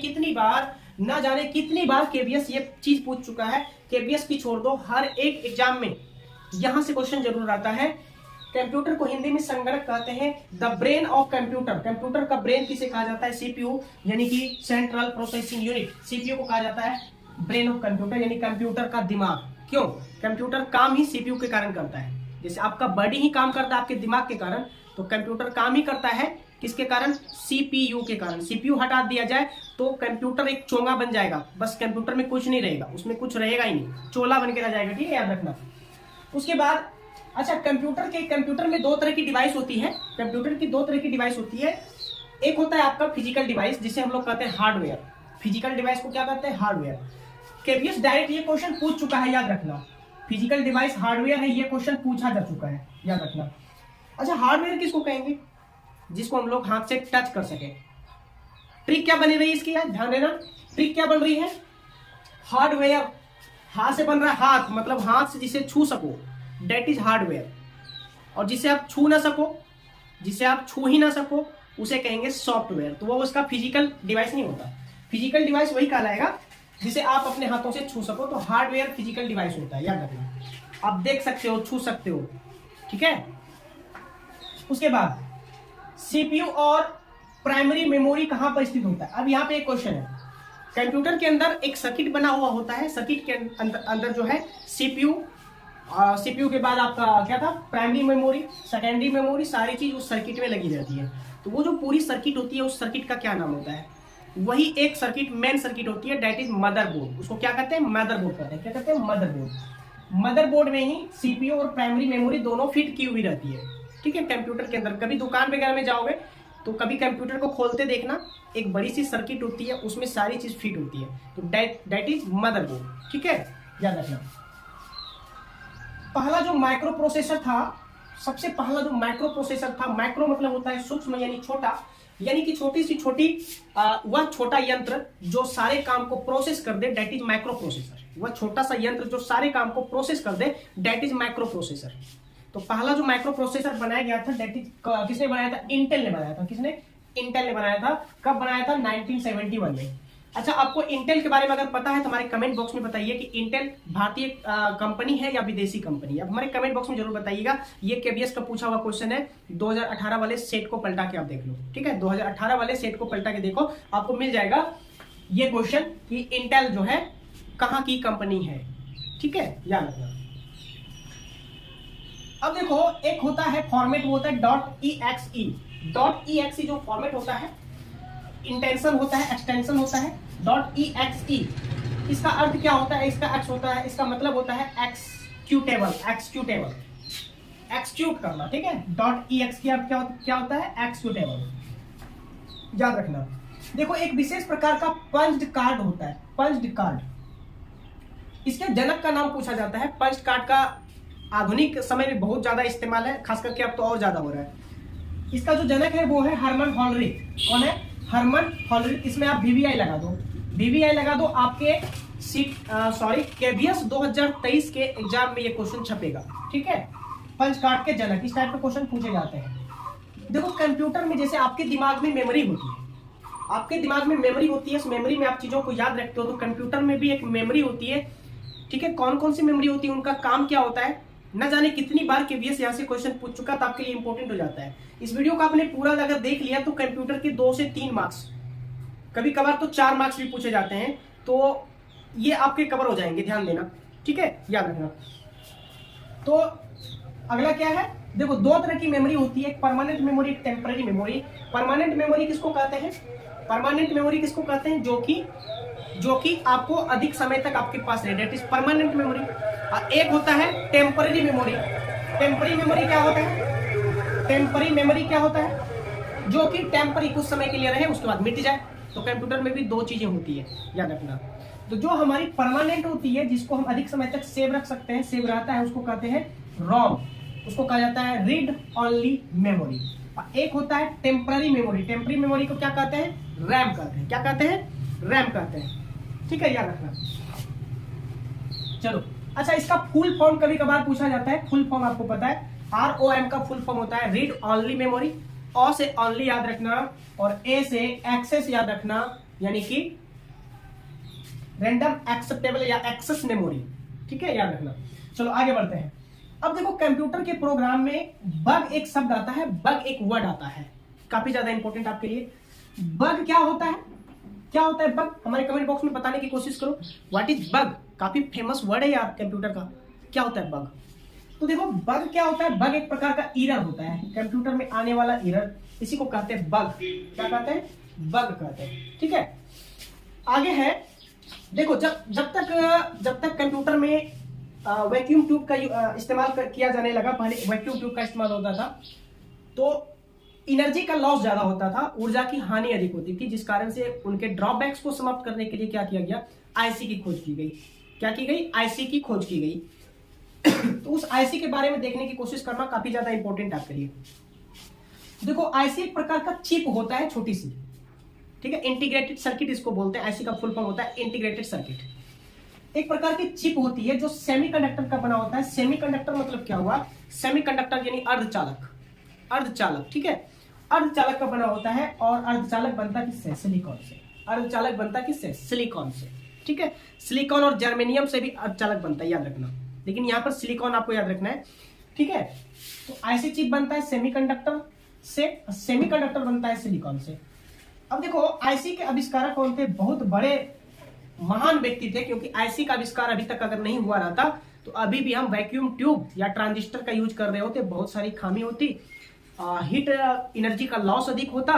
कितनी बार केबीएस ये चीज पूछ चुका है। केबीएस की छोड़ दो, हर एक एग्जाम में यहां से क्वेश्चन जरूर आता है। कंप्यूटर को हिंदी में संगणक कहते हैं, the brain of computer. Computer का ब्रेन किसे कहा जाता है, सीपीयू यानी कि सेंट्रल प्रोसेसिंग यूनिट। सीपीयू को कहा जाता है ब्रेन ऑफ कंप्यूटर, यानी कंप्यूटर का दिमाग। क्यों, कंप्यूटर काम ही सीपीयू के कारण करता है। जैसे आपका बॉडी ही काम करता है आपके दिमाग के कारण, तो कंप्यूटर काम ही करता है किसके कारण, सीपीयू के कारण। सीपीयू हटा दिया जाए तो कंप्यूटर एक चोंगा बन जाएगा, बस कंप्यूटर में कुछ नहीं रहेगा, उसमें कुछ रहेगा ही नहीं, चोला बन के रह जाएगा, ठीक है, याद रखना। उसके बाद अच्छा, कंप्यूटर में दो तरह की डिवाइस होती है। कंप्यूटर की दो तरह की डिवाइस होती है। एक होता है आपका फिजिकल डिवाइस, जिसे हम लोग कहते हैं हार्डवेयर। फिजिकल डिवाइस को क्या कहते हैं, हार्डवेयर। केबीएस डायरेक्ट ये क्वेश्चन पूछ चुका है, याद रखना। फिजिकल डिवाइस हार्डवेयर है, ये क्वेश्चन पूछा जा चुका है, याद रखना। अच्छा, हार्डवेयर किसको कहेंगे, जिसको हम लोग हाथ से टच कर सके। ट्रिक क्या बनी रही इसकी, यार ध्यान देना, ट्रिक क्या बन रही है, हार्डवेयर हाथ से बन रहा है, हाथ मतलब हाथ से जिसे छू सको, डेट इज हार्डवेयर। और जिसे आप छू ना सको, जिसे आप छू ही ना सको, उसे कहेंगे सॉफ्टवेयर। तो वो उसका फिजिकल डिवाइस नहीं होता। फिजिकल डिवाइस वही कहलाएगा जिसे आप अपने हाथों से छू सको, तो हार्डवेयर फिजिकल डिवाइस होता है, याद रखना। आप देख सकते हो, छू सकते हो, ठीक है। उसके बाद सीपीयू और प्राइमरी मेमोरी कहां पर स्थित होता है। अब यहाँ पे एक क्वेश्चन है, कंप्यूटर के अंदर एक सर्किट बना हुआ होता है, सर्किट के अंदर जो है सीपीयू के बाद आपका क्या था, प्राइमरी मेमोरी, सेकेंडरी मेमोरी, सारी चीज उस सर्किट में लगी रहती है। तो वो जो पूरी सर्किट होती है, उस सर्किट का क्या नाम होता है, वही एक सर्किट मेन सर्किट होती है, दैट इज मदरबोर्ड। उसको क्या कहते हैं, मदरबोर्ड कहते हैं। क्या कहते हैं, मदरबोर्ड। मदरबोर्ड में ही सीपीयू और प्राइमरी मेमोरी दोनों फिट की हुई रहती है, ठीक है, कंप्यूटर के अंदर। कभी दुकान वगैरह में जाओगे तो कभी कंप्यूटर को खोलते देखना, एक बड़ी सी सर्किट होती है, उसमें सारी चीज फिट होती है, तो दैट इज मदरबोर्ड, ठीक है, याद रखना। पहला जो माइक्रो प्रोसेसर था सबसे पहला जो माइक्रो प्रोसेसर था, माइक्रो मतलब होता है सूक्ष्म यानी छोटा, यानी कि छोटी सी छोटी वह छोटा यंत्र जो सारे काम को प्रोसेस कर दे, डेट इज माइक्रो प्रोसेसर। वह छोटा सा यंत्र जो सारे काम को प्रोसेस कर दे, डेट इज माइक्रो प्रोसेसर। तो पहला जो माइक्रो प्रोसेसर बनाया गया था, डेट इज किसने बनाया था? इंटेल ने बनाया था। किसने? इंटेल ने बनाया था। कब बनाया था? 1971 में। अच्छा, आपको इंटेल के बारे में अगर पता है तो हमारे कमेंट बॉक्स में बताइए कि इंटेल भारतीय कंपनी है या विदेशी कंपनी है। अब हमारे कमेंट बॉक्स में जरूर बताइएगा। ये केबीएस का पूछा हुआ क्वेश्चन है, 2018 वाले सेट को पलटा के आप देख लो, ठीक है? 2018 वाले सेट को पलटा के देखो, आपको मिल जाएगा ये क्वेश्चन कि इंटेल जो है कहाँ की कंपनी है, ठीक है? याद रखना। अब देखो, एक होता है फॉर्मेट, वो होता है .exe। .exe जो फॉर्मेट होता है, इंटेंशन होता है, एक्सटेंशन होता है। .exe इसका अर्थ क्या होता है? इसका एक्स होता है, इसका मतलब होता है एक्सक्यूटेबल, एक्सक्यूटेबल, एक्सक्यूट करना, ठीक है? .exe क्या होता है? एक्सक्यूटेबल, याद रखना। देखो, एक विशेष प्रकार का पंच्ड कार्ड होता है, पंच्ड कार्ड। इसके जनक का नाम पूछा जाता है। पंच्ड कार्ड का आधुनिक समय में बहुत ज्यादा इस्तेमाल है, खास करके अब तो और ज्यादा हो रहा है। इसका जो जनक है वो है हरमन हॉलरिक। कौन है? हरमन हॉलरिक। इसमें आप VVI लगा दो, VVI लगा दो, आपके केबीएस 2023 के एग्जाम में ये क्वेश्चन छपेगा, ठीक है? पंच कार्ड के जनक, इस टाइप के क्वेश्चन पूछे जाते हैं। देखो, कंप्यूटर में जैसे आपके दिमाग में मेमोरी होती है, आपके दिमाग में मेमोरी होती है, उस मेमोरी में आप चीजों को याद रखते हो, तो कंप्यूटर में भी एक मेमोरी होती है, ठीक है? कौन कौन सी मेमोरी होती है, उनका काम क्या होता है, न जाने कितनी बार केबीएस यहाँ से क्वेश्चन पूछ चुका, तो आपके लिए इंपॉर्टेंट हो जाता है। इस वीडियो को आपने पूरा अगर देख लिया तो कंप्यूटर के 2 से 3 मार्क्स, कभी कभार तो 4 मार्क्स भी पूछे जाते हैं, तो ये आपके कवर हो जाएंगे, ध्यान देना, ठीक है? याद रखना। तो अगला क्या है? देखो, 2 तरह की मेमोरी होती है, एक परमानेंट मेमोरी, एक टेम्पररी मेमोरी। परमानेंट मेमोरी किसको कहते हैं? परमानेंट मेमोरी किसको कहते हैं? जो कि आपको अधिक समय तक आपके पास रहे, डेट इज परमानेंट मेमोरी। एक होता है टेम्पररी मेमोरी। टेम्पररी मेमोरी क्या होता है? टेम्पररी मेमोरी क्या होता है? जो कि टेम्पररी, कुछ समय के लिए रहे, उसके बाद मिट जाए। तो कंप्यूटर में भी 2 चीजें होती है, याद रखना। तो जो हमारी परमानेंट होती है, जिसको हम अधिक समय तक सेव रख सकते हैं, सेव रहता है, उसको कहते हैं रोम, उसको कहा जाता है रीड ओनली मेमोरी। एक होता है टेम्पररी मेमोरी। टेम्पररी मेमोरी को क्या कहते हैं? रैम कहते हैं। क्या कहते हैं? रैम कहते हैं, ठीक है? याद रखना। चलो, अच्छा, इसका फुल फॉर्म कभी कभार पूछा जाता है। फुल फॉर्म आपको पता है, ROM का फुल फॉर्म होता है रीड ओनली मेमोरी। O से ओनली याद रखना, और A से एक्सेस याद रखना, यानी कि रैंडम एक्सेप्टेबल या एक्सेस मेमोरी, ठीक है? याद रखना। चलो आगे बढ़ते हैं। अब देखो, कंप्यूटर के प्रोग्राम में बग एक शब्द आता है, बग एक वर्ड आता है, काफी ज्यादा इंपॉर्टेंट आपके लिए। बग क्या होता है? क्या होता है बग? हमारे कमेंट बॉक्स में बताने की कोशिश करो। What is bug? काफी फेमस वर्ड है यार कंप्यूटर का। क्या होता है बग? तो देखो, बग क्या होता है? बग एक प्रकार का एरर होता है, कंप्यूटर में आने वाला एरर, इसी को कहते हैं बग। क्या कहते हैं? बग कहते हैं, ठीक है? आगे है, देखो, जब तक कंप्यूटर में वैक्यूम ट्यूब का इस्तेमाल किया जाने लगा, पहले वैक्यूम ट्यूब का इस्तेमाल होता था, तो एनर्जी का लॉस ज्यादा होता था, ऊर्जा की हानि अधिक होती थी, जिस कारण से उनके ड्रॉबैक्स को समाप्त करने के लिए क्या किया गया? आईसी की खोज की गई। क्या की गई? आईसी की खोज की गई। तो उस आईसी के बारे में देखने की कोशिश करना काफी ज्यादा इंपॉर्टेंट आपके लिए। देखो, आईसी एक प्रकार का चिप होता है, छोटी सी, ठीक है? इंटीग्रेटेड सर्किट इसको बोलते हैं। आईसी का फुल फॉर्म होता है इंटीग्रेटेड सर्किट। एक प्रकार की चिप होती है जो सेमीकंडक्टर का बना होता है। सेमीकंडक्टर मतलब क्या हुआ? सेमीकंडक्टर यानी अर्धचालक, अर्धचालक, ठीक है? अर्धचालक का बना होता है, और अर्धचालक बनता किससे? सिलिकॉन से। अर्धचालक बनता किससे? सिलिकॉन से, ठीक है? सिलिकॉन और जर्मेनियम से भी अर्धचालक बनता है, याद रखना। लेकिन यहाँ पर सिलिकॉन आपको याद रखना है, ठीक है? तो आईसी चिप बनता है सेमीकंडक्टर से, सेमीकंडक्टर बनता है सिलिकॉन से। अब देखो, आईसी के आविष्कारक कौन थे? बहुत बड़े महान व्यक्ति थे, क्योंकि आईसी का आविष्कार अभी तक अगर नहीं हुआ रहता तो अभी भी हम वैक्यूम ट्यूब या ट्रांजिस्टर का यूज कर रहे होते, बहुत सारी खामी होती, हीट एनर्जी का लॉस अधिक होता,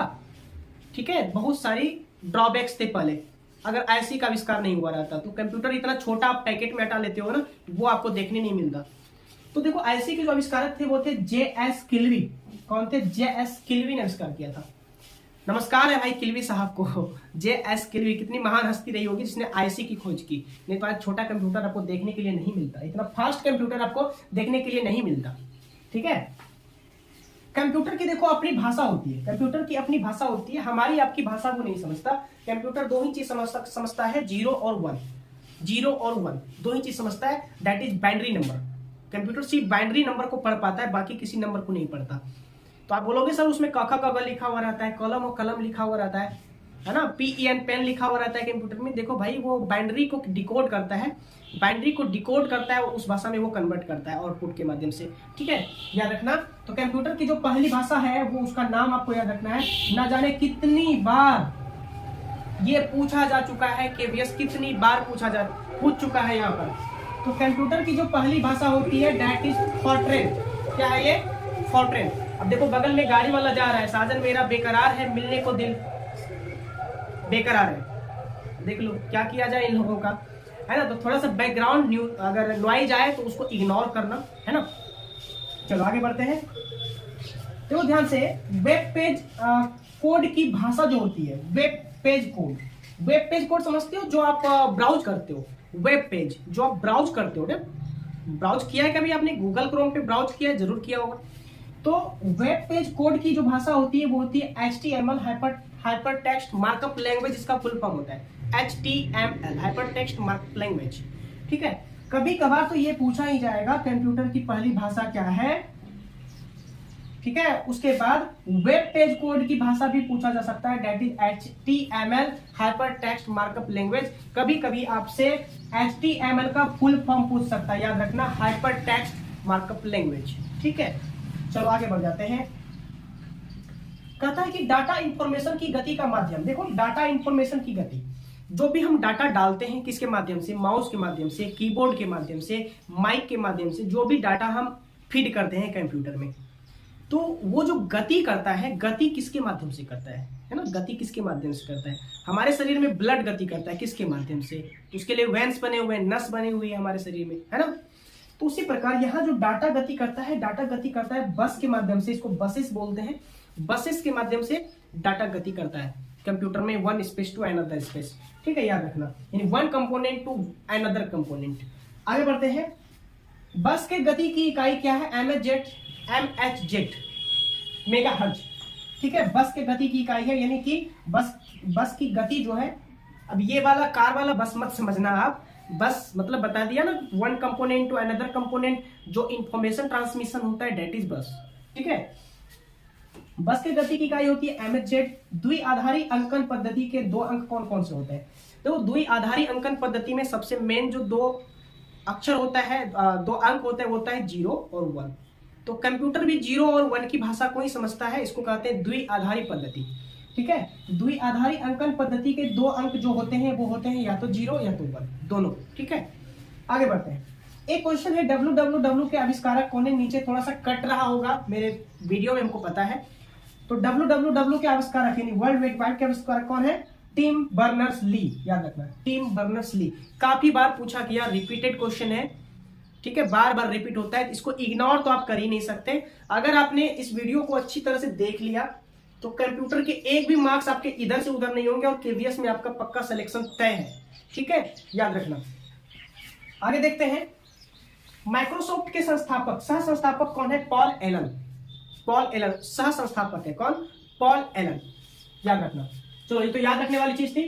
ठीक है? बहुत सारी ड्रॉबैक्स थे पहले, अगर आईसी का आविष्कार नहीं हुआ रहता। तो कंप्यूटर इतना छोटा आप पैकेट में हटा लेते हो ना, वो आपको देखने नहीं मिलता। तो देखो, आईसी के जो आविष्कारक थे वो थे JS किल्वी। कौन थे? JS किल्वी ने आविष्कार किया था। नमस्कार है भाई किल्वी साहब को। JS किल्वी कितनी महान हस्ती रही होगी जिसने आईसी की खोज की। नहीं तो आज छोटा कंप्यूटर आपको देखने के लिए नहीं मिलता, इतना फास्ट कंप्यूटर आपको देखने के लिए नहीं मिलता, ठीक है? कंप्यूटर की देखो अपनी भाषा होती है, कंप्यूटर की अपनी भाषा होती है, हमारी आपकी भाषा को नहीं समझता। कंप्यूटर दो ही चीज समझता है, 0 और 1, 0 और 1 दो ही चीज समझता है, that is binary number. Computer सिर्फ बाइनरी नंबर को पढ़ पाता है, बाकी किसी नंबर को नहीं पढ़ता। तो आप बोलोगे सर उसमें क ख ग घ लिखा हुआ रहता है, कलम और कलम लिखा हुआ रहता है ना, PEN पेन लिखा हुआ रहता है कंप्यूटर में। देखो भाई वो बाइनरी को डिकोड करता है, बाइनरी को डिकोड करता है, उस भाषा में वो कन्वर्ट करता है आउटपुट के माध्यम से, ठीक है, याद रखना। तो कंप्यूटर की जो पहली भाषा है वो उसका नाम आपको याद रखना है। ना जाने कितनी बार ये पूछा जा चुका है, केवीएस कितनी बार पूछ चुका है यहाँ पर। तो कंप्यूटर की जो पहली भाषा होती है दैट इज फॉर्ट्रेन। क्या है ये? फॉर्ट्रेन। अब देखो बगल में गाड़ी वाला जा रहा है, साजन मेरा बेकरार है मिलने को दिल बेकरार है। देख लो क्या किया जाए इन लोगों का, है ना। तो थोड़ा सा बैकग्राउंड न्यूज अगर नॉइज आए तो उसको इग्नोर करना, है ना। चलो आगे बढ़ते हैं। तो ध्यान से, वेब पेज कोड की भाषा जो होती है, web page code. Web page code समझते हो? जो आप ब्राउज करते हो, वेब पेज जो आप ब्राउज करते हो, ब्राउज किया है कभी आपने? गूगल क्रोम पे ब्राउज किया है, जरूर किया होगा। तो वेब पेज कोड की जो भाषा होती है वो होती है HTML, hyper text markup language, इसका फुल फॉर्म होता है HTML, hyper text markup language, ठीक है। कभी कभार तो ये पूछा ही जाएगा कंप्यूटर की पहली भाषा क्या है, ठीक है। उसके बाद वेब पेज कोड की भाषा भी पूछा जा सकता है, that is HTML, hyper text markup language. कभी कभी आपसे HTML का फुल फॉर्म पूछ सकता है, याद रखना, हाइपर टेक्स्ट मार्कअप लैंग्वेज, ठीक है। चलो आगे बढ़ जाते हैं। कहता है कि डाटा इंफॉर्मेशन की गति का माध्यम। देखो डाटा इंफॉर्मेशन की गति, जो भी हम डाटा डालते हैं किसके माध्यम से? माउस के माध्यम से, कीबोर्ड के माध्यम से, माइक के माध्यम से, जो भी डाटा हम फीड करते हैं कंप्यूटर में, तो वो जो गति करता है, गति किसके माध्यम से करता है ना। गति किसके माध्यम से करता है? हमारे शरीर में ब्लड गति करता है, किसके माध्यम से? उसके लिए वेन्स बने हुए हैं, नस बने हुए हैं हमारे शरीर में, है ना। तो उसी प्रकार यहाँ जो डाटा गति करता है, डाटा गति करता है बस के माध्यम से, इसको बसेस बोलते हैं। बसेस के माध्यम से डाटा गति करता है कंप्यूटर में, one space to another space, ठीक है, याद रखना, यानी one component to another component. आगे बढ़ते हैं। बस के गति की इकाई क्या है? MHz, मेगाहर्ट्ज, ठीक है। बस के गति की इकाई है, यानी कि बस की गति जो है, अब ये वाला कार वाला बस मत समझना आप, बस मतलब बता दिया ना, one component to another component, जो इंफॉर्मेशन ट्रांसमिशन होता है दैट इज बस, ठीक है। बस की गति की इकाई होती है MHz। द्विआधारी अंकन पद्धति के दो अंक कौन कौन से होते हैं? तो द्विआधारी अंकन पद्धति में सबसे मेन जो दो अक्षर होता है, दो अंक होते हैं, वो होता है 0 और 1। तो कंप्यूटर भी 0 और 1 की भाषा को ही समझता है, इसको कहते हैं द्विआधारी पद्धति, ठीक है। द्विआधारी अंकन पद्धति के दो अंक जो होते हैं वो होते हैं या तो 0 या तो 1, दोनों, ठीक है। आगे बढ़ते हैं। एक क्वेश्चन है, www के आविष्कारक कौन है? नीचे थोड़ा सा कट रहा होगा मेरे वीडियो में, हमको पता है। तो www के आविष्कारक यानी वर्ल्ड वाइड वेब के आविष्कारक कौन है? टिम बर्नर्स-ली, याद रखना, टिम बर्नर्स-ली। काफी बार पूछा गया, रिपीटेड क्वेश्चन है, ठीक है, बार बार रिपीट होता है, इसको इग्नोर तो आप कर ही नहीं सकते। अगर आपने इस वीडियो को अच्छी तरह से देख लिया तो कंप्यूटर के एक भी मार्क्स आपके इधर से उधर नहीं होंगे और केवीएस में आपका पक्का सिलेक्शन तय है, ठीक है, याद रखना। आगे देखते हैं। माइक्रोसॉफ्ट के संस्थापक, सह संस्थापक कौन है? Paul Allen. पॉल एलन सह संस्थापक है, कौन? पॉल एलन, याद रखना। चलो ये तो याद रखने वाली चीज थी।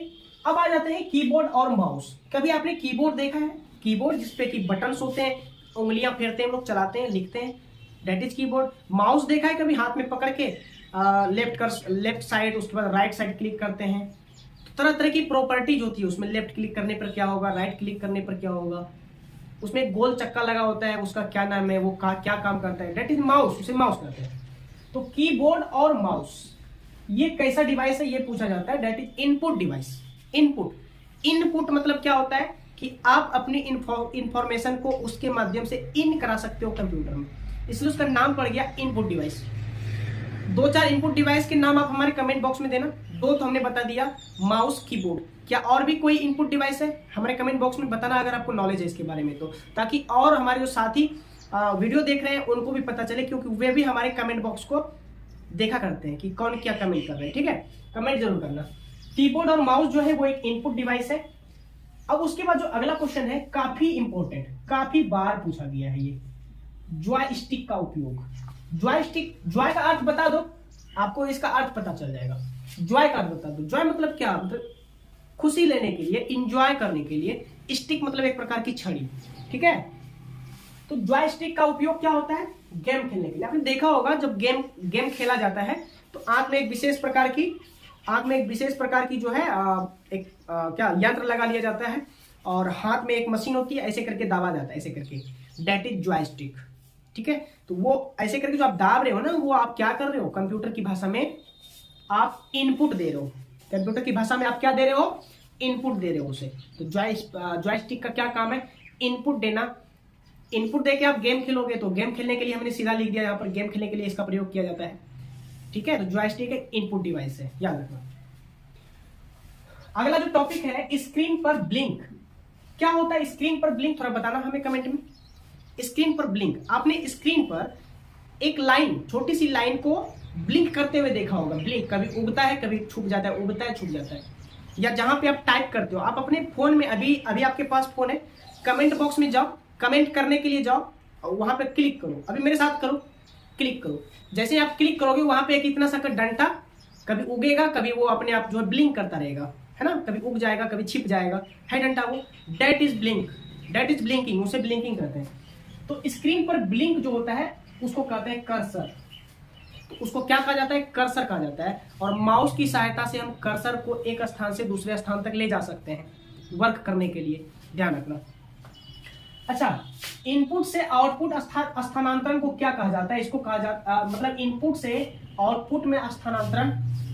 अब आ जाते हैं कीबोर्ड और माउस। कभी आपने कीबोर्ड देखा है? कीबोर्ड जिसपे की बटन्स होते हैं, उंगलियां फेरते हैं, लोग चलाते हैं, लिखते हैं, दैट इज कीबोर्ड। माउस देखा है कभी? हाथ में पकड़ के लेफ्ट साइड, उसके बाद राइट साइड क्लिक करते हैं। तो तरह तरह की प्रॉपर्टीज होती है उसमें, लेफ्ट क्लिक करने पर क्या होगा, राइट क्लिक करने पर क्या होगा, उसमें एक गोल चक्का लगा होता है, उसका क्या नाम है, वो क्या काम करता है, दैट इज माउस, उसे माउस कहते हैं। तो कीबोर्ड और माउस ये कैसा डिवाइस है ये पूछा जाता है, that is input device. Input मतलब क्या होता है कि आप अपनी इंफॉर्मेशन को उसके माध्यम से इन करा सकते हो कंप्यूटर में, इसलिए उसका नाम पड़ गया इनपुट डिवाइस। 2-4 इनपुट डिवाइस के नाम आप हमारे कमेंट बॉक्स में देना। 2 तो हमने बता दिया, माउस, कीबोर्ड। क्या और भी कोई इनपुट डिवाइस है? हमारे कमेंट बॉक्स में बताना अगर आपको नॉलेज है इसके बारे में, तो ताकि और हमारे जो साथी वीडियो देख रहे हैं उनको भी पता चले, क्योंकि वे भी हमारे कमेंट बॉक्स को देखा करते हैं कि कौन क्या कमेंट कर रहे हैं, ठीक है, कमेंट जरूर करना। कीबोर्ड और माउस जो है वो एक इनपुट डिवाइस है। अब उसके बाद जो अगला क्वेश्चन है, काफी इंपॉर्टेंट, काफी बार पूछा गया है ये, जॉयस्टिक का उपयोग। जॉयस्टिक, जॉय का अर्थ बता दो, आपको इसका अर्थ पता चल जाएगा। जॉय का अर्थ बता दो। जॉय मतलब क्या, मतलब खुशी लेने के लिए, इंजॉय करने के लिए। स्टिक मतलब एक प्रकार की छड़ी, ठीक है। तो जॉयस्टिक का उपयोग क्या होता है, गेम खेलने के लिए। आपने देखा होगा जब गेम खेला जाता है तो आंख में एक विशेष प्रकार की जो है क्या यंत्र लगा लिया जाता है और हाथ में एक मशीन होती है, ऐसे करके दाबा जाता है, ऐसे करके, दैट इज जॉयस्टिक, ठीक है। तो वो ऐसे करके जो आप दाब रहे हो ना, वो आप क्या कर रहे हो, कंप्यूटर की भाषा में आप इनपुट दे रहे हो। कंप्यूटर की भाषा में आप क्या दे रहे हो, इनपुट दे रहे हो उसे। तो जॉयस्टिक का क्या काम है, इनपुट देना। इनपुट देके आप गेम खेलोगे, तो गेम खेलने के लिए हमने सीधा लिख दिया यहाँ पर, गेम खेलने के लिए इसका प्रयोग किया जाता है, ठीक है। तो जॉयस्टिक एक इनपुट डिवाइस है, याद रखना। अगला जो टॉपिक है, स्क्रीन पर ब्लिंक। क्या होता है स्क्रीन पर ब्लिंक, थोड़ा बताना हमें कमेंट में। स्क्रीन पर ब्लिंक, आपने स्क्रीन पर एक लाइन, छोटी सी लाइन को ब्लिंक करते हुए देखा होगा। ब्लिंक कभी उगता है, कभी छुप जाता है, उगता है छुप जाता है। या जहां पे आप टाइप करते हो, आप अपने फोन में, अभी आपके पास फोन है, कमेंट बॉक्स में जाओ, कमेंट करने के लिए जाओ और वहां पे क्लिक करो। अभी मेरे साथ करो, क्लिक करो। जैसे आप क्लिक करोगे, वहां पे एक इतना सा डंडा कभी उगेगा, कभी वो अपने आप जो है ब्लिंक करता रहेगा, है ना। कभी उग जाएगा, कभी छिप जाएगा, है डंडा वो, that is blink, that is blinking, उसे ब्लिंकिंग कहते हैं। तो स्क्रीन पर ब्लिंक जो होता है उसको कहते हैं कर्सर। तो उसको क्या कहा जाता है, कर्सर कहा जाता है। और माउस की सहायता से हम कर्सर को एक स्थान से दूसरे स्थान तक ले जा सकते हैं वर्क करने के लिए, ध्यान रखना। अच्छा, इनपुट से आउटपुट स्थानांतरण को क्या कहा जाता है, इसको कहा जाता मतलब इनपुट से आउटपुट में स्थानांतरण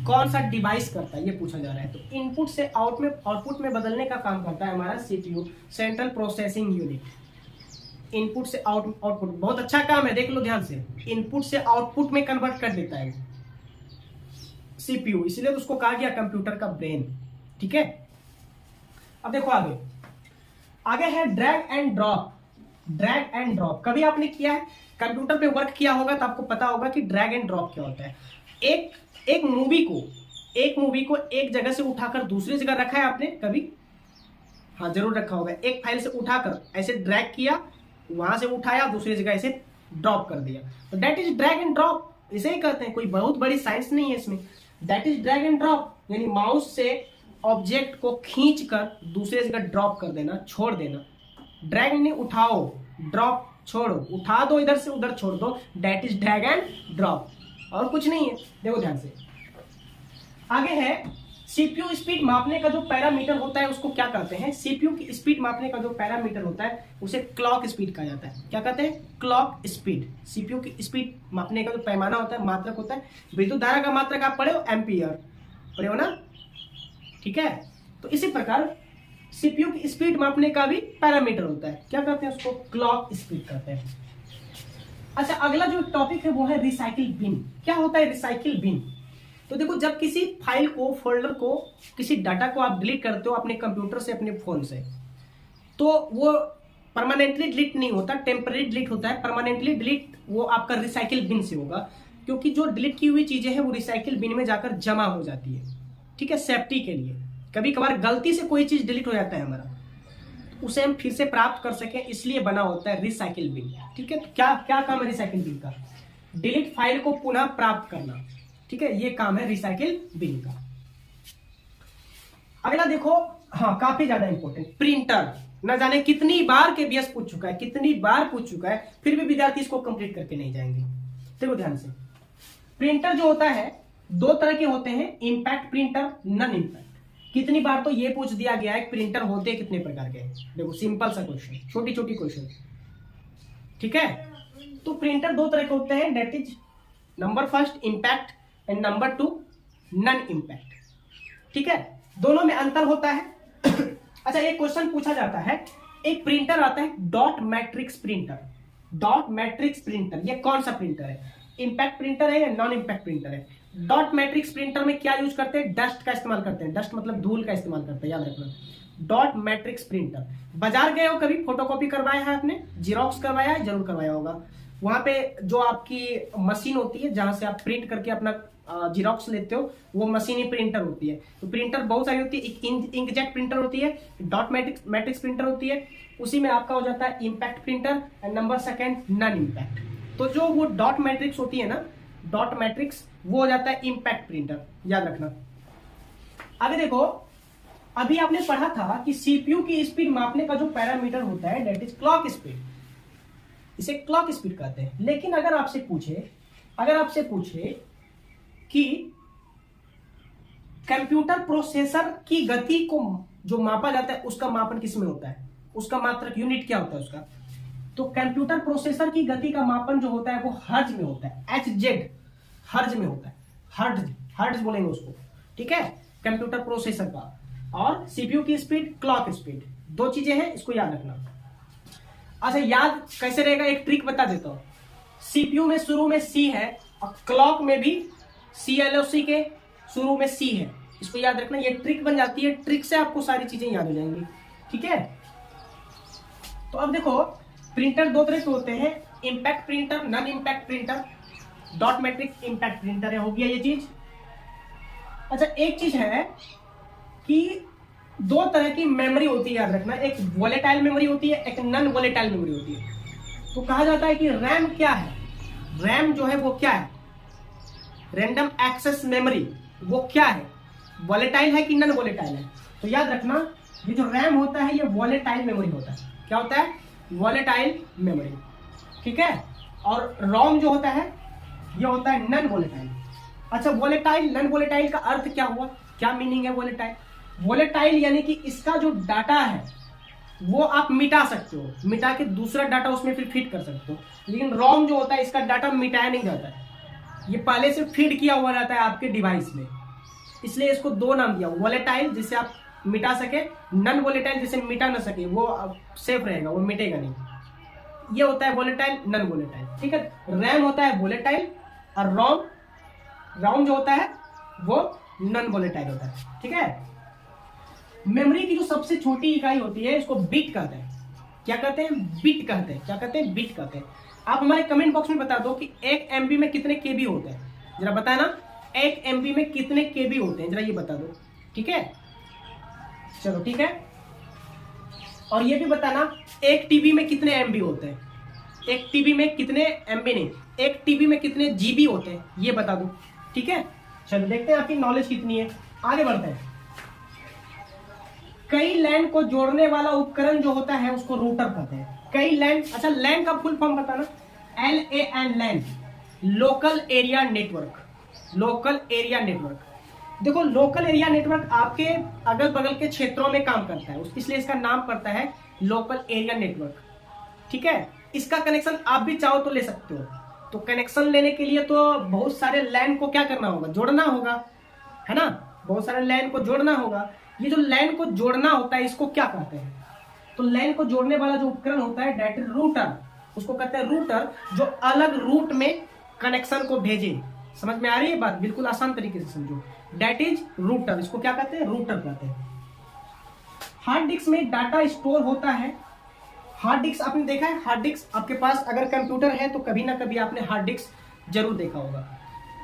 कौन सा डिवाइस करता है, ये पूछा जा रहा है। तो इनपुट से आउटपुट में बदलने का काम करता है हमारा CPU, central processing unit. Input से आउटपुट बहुत अच्छा काम है, देख लो ध्यान से। इनपुट से आउटपुट में कन्वर्ट कर देता है सीपीयू, इसलिए तो उसको कहा गया कंप्यूटर का ब्रेन, ठीक है। अब देखो आगे है drag and drop. Drag and drop कभी आपने किया है, कंप्यूटर पे वर्क किया होगा तो आपको पता होगा कि ड्रैग एंड ड्रॉप क्या होता है। एक मूवी को एक जगह से उठाकर दूसरी जगह रखा है आपने कभी, हाँ जरूर रखा होगा। एक फाइल से उठाकर ऐसे ड्रैग किया, वहां से उठाया, दूसरी जगह ऐसे ड्रॉप कर दिया, तो that is drag and drop, इसे ही कहते हैं। कोई बहुत बड़ी साइंस नहीं है इसमें, that is drag and drop, यानी माउस से ऑब्जेक्ट को खींच कर दूसरे जगह ड्रॉप कर देना, छोड़ देना। ड्रैग नहीं, उठाओ, ड्रॉप छोड़ो, उठा दो इधर से उधर छोड़ दो, that is drag and drop, और कुछ नहीं है। देखो ध्यान से, आगे है सीपीयू स्पीड मापने का जो पैरामीटर होता है उसको क्या कहते हैं। सीपीयू की स्पीड मापने का जो पैरामीटर होता है उसे क्लॉक स्पीड कहा जाता है। क्या कहते हैं, क्लॉक स्पीड। सीपीयू की स्पीड मापने का जो पैमाना होता है, मात्रक होता है। विद्युत धारा का मात्रक आप पढ़े हो, एम्पियर पढ़े हो ना, ठीक है। तो इसी प्रकार सीपीयू की स्पीड मापने का भी पैरामीटर होता है, क्या कहते हैं उसको, क्लॉक स्पीड कहते हैं। अच्छा, अगला जो टॉपिक है वो है रिसाइकिल बिन। क्या होता है रिसाइकिल बिन, तो देखो जब किसी फाइल को, फोल्डर को, किसी डाटा को आप डिलीट करते हो अपने कंप्यूटर से, अपने फोन से, तो वो परमानेंटली डिलीट नहीं होता, टेम्पररी डिलीट होता है। परमानेंटली डिलीट वो आपका रिसाइकिल बिन से होगा, क्योंकि जो डिलीट की हुई चीजें हैं वो रिसाइकिल बिन में जाकर जमा हो जाती है, ठीक है, सेफ्टी के लिए। कभी कभार गलती से कोई चीज डिलीट हो जाता है हमारा, तो उसे हम फिर से प्राप्त कर सकें, इसलिए बना होता है रिसाइकिल बिन, ठीक है। तो क्या क्या काम है रिसाइकिल बिन का, डिलीट फाइल को पुनः प्राप्त करना, ठीक है, ये काम है रिसाइकिल बिन का। अगला देखो, हाँ काफी ज्यादा इंपॉर्टेंट, प्रिंटर। न जाने कितनी बार केबीएस पूछ चुका है, कितनी बार पूछ चुका है, फिर भी विद्यार्थी इसको कंप्लीट करके नहीं जाएंगे। देखो ध्यान से, प्रिंटर जो होता है दो तरह के होते हैं, इंपैक्ट प्रिंटर, नन इंपैक्ट। कितनी बार तो ये पूछ दिया गया है प्रिंटर होते कितने प्रकार के। देखो सिंपल सा क्वेश्चन, छोटी छोटी क्वेश्चन, ठीक है। तो प्रिंटर दो तरह के होते हैं, that is number first impact and number 2 non impact, ठीक है। दोनों में अंतर होता है। अच्छा, एक क्वेश्चन पूछा जाता है, एक प्रिंटर आता है dot matrix printer. Dot matrix printer ये कौन सा प्रिंटर है, इंपैक्ट प्रिंटर है या नॉन इंपैक्ट प्रिंटर है। डॉट मैट्रिक्स प्रिंटर में क्या यूज करते हैं, डस्ट का इस्तेमाल करते हैं, डस्ट मतलब धूल का इस्तेमाल करते हैं, याद रखना। डॉट मैट्रिक्स प्रिंटर, बाजार गए हो कभी, फोटोकॉपी करवाया है आपने, जीरोक्स करवाया है, जरूर करवाया होगा। वहां पे जो आपकी मशीन होती है जहां से आप प्रिंट करके अपना जीरोक्स लेते हो, वो मशीन ही प्रिंटर होती है। तो प्रिंटर बहुत सारी होती है, एक इंकजेट प्रिंटर होती है, डॉट मैट्रिक्स प्रिंटर होती है, उसी में आपका हो जाता है impact printer and number second non impact, तो जो वो डॉट मैट्रिक्स होती है ना, डॉट मैट्रिक्स, वो हो जाता है इम्पैक्ट प्रिंटर, याद रखना। अभी देखो, अभी आपने पढ़ा था कि सीपीयू की स्पीड मापने का जो पैरामीटर होता है दैट इज क्लॉक स्पीड, इसे क्लॉक स्पीड कहते हैं। लेकिन अगर आपसे पूछे कि कंप्यूटर प्रोसेसर की गति को जो मापा जाता है उसका मापन किसमें होता है, उसका मात्रक यूनिट क्या होता है उसका, तो कंप्यूटर प्रोसेसर की गति का मापन जो होता है वो हर्ट्ज में होता है, HZ हर्ट्ज में होता है, हर्ट्ज बोलेंगे उसको, ठीक है, कंप्यूटर प्रोसेसर का। और सीपीयू की स्पीड, क्लॉक स्पीड, दो चीजें हैं, इसको याद रखना। अच्छा, याद कैसे रहेगा, एक ट्रिक बता देता हूं। सीपीयू में शुरू में सी है और क्लॉक में भी CLOC के शुरू में सी है, इसको याद रखना। ये ट्रिक बन जाती है, ट्रिक से आपको सारी चीजें याद हो जाएंगी, ठीक है। तो अब देखो, प्रिंटर दो तरह के होते हैं, impact printer, non impact printer. Dot matrix impact printer है, हो गया ये चीज। अच्छा, एक चीज है कि दो तरह की मेमोरी होती है, याद रखना, एक वोलेटाइल मेमोरी होती है, एक नॉन वोलेटाइल मेमोरी होती है। तो कहा जाता है कि रैम क्या है, रैम जो है वो क्या है, रैंडम एक्सेस मेमोरी, वो क्या है, वोलेटाइल है कि नॉन वोलेटाइल है। तो याद रखना, ये जो रैम होता है ये वोलेटाइल मेमोरी होता है। क्या होता है, वोलेटाइल मेमोरी, ठीक है। और रोम जो होता है ये होता है नॉन वोलेटाइल। अच्छा, वोलेटाइल नॉन वोलेटाइल का अर्थ क्या हुआ, क्या मीनिंग है वोलेटाइल? वोलेटाइल यानी कि इसका जो डाटा है वो आप मिटा सकते हो, मिटा के दूसरा डाटा उसमें फिर फीड कर सकते हो। लेकिन रोम जो होता है इसका डाटा मिटाया नहीं जाता है, ये पहले से फीड किया हुआ रहता है आपके डिवाइस में, इसलिए इसको दो नाम दिया, वोलेटाइल जिसे आप मिटा सके, नॉन वोलेटाइल जिसे मिटा ना सके, वो सेफ रहेगा, वो मिटेगा नहीं। ये होता है वोलेटाइल, नॉन वोलेटाइल, ठीक है। रैम होता है वोलेटाइल और रोम जो होता है वो नॉन वोलेटाइल होता है, ठीक है। मेमोरी की जो सबसे छोटी इकाई होती है इसको बिट कहते हैं। क्या कहते हैं, बिट कहते हैं। क्या कहते हैं, बिट कहते हैं। आप हमारे कमेंट बॉक्स में बता दो कि 1 MB में कितने KB होते हैं, जरा बताना, 1 MB में कितने KB होते हैं, जरा ये बता दो, ठीक है। चलो ठीक है, और ये भी बताना 1 TB में कितने MB होते हैं, 1 TB में कितने MB नहीं, 1 TB में कितने GB होते हैं, ये बता दो, ठीक है। चलो देखते हैं आपकी नॉलेज कितनी है, आगे बढ़ते हैं। कई लैन को जोड़ने वाला उपकरण जो होता है उसको रूटर कहते हैं। कई लैन, अच्छा लैन का फुल फॉर्म बताना, LAN, LAN, local area network, local area network. देखो, लोकल एरिया नेटवर्क आपके अगल बगल के क्षेत्रों में काम करता है, इसलिए इसका नाम पड़ता है लोकल एरिया नेटवर्क, ठीक है। इसका कनेक्शन आप भी चाहो तो ले सकते हो। तो कनेक्शन लेने के लिए तो बहुत सारे लैन को क्या करना होगा, जोड़ना होगा, है ना, बहुत सारे लैन को जोड़ना होगा। ये जो लैन को जोड़ना होता है इसको क्या कहते हैं, तो लैन को जोड़ने वाला जो उपकरण होता है दैट इज रूटर, उसको कहते हैं रूटर, जो अलग रूट में कनेक्शन को भेजे। समझ में आ रही है बात, बिल्कुल आसान तरीके से समझो, दैट इज रूटर, इसको क्या कहते हैं, रूटर कहते हैं। हार्ड डिस्क में डाटा स्टोर होता है। हार्ड डिस्क आपने देखा है, हार्ड डिस्क आपके पास अगर कंप्यूटर है तो कभी ना कभी आपने हार्ड डिस्क जरूर देखा होगा।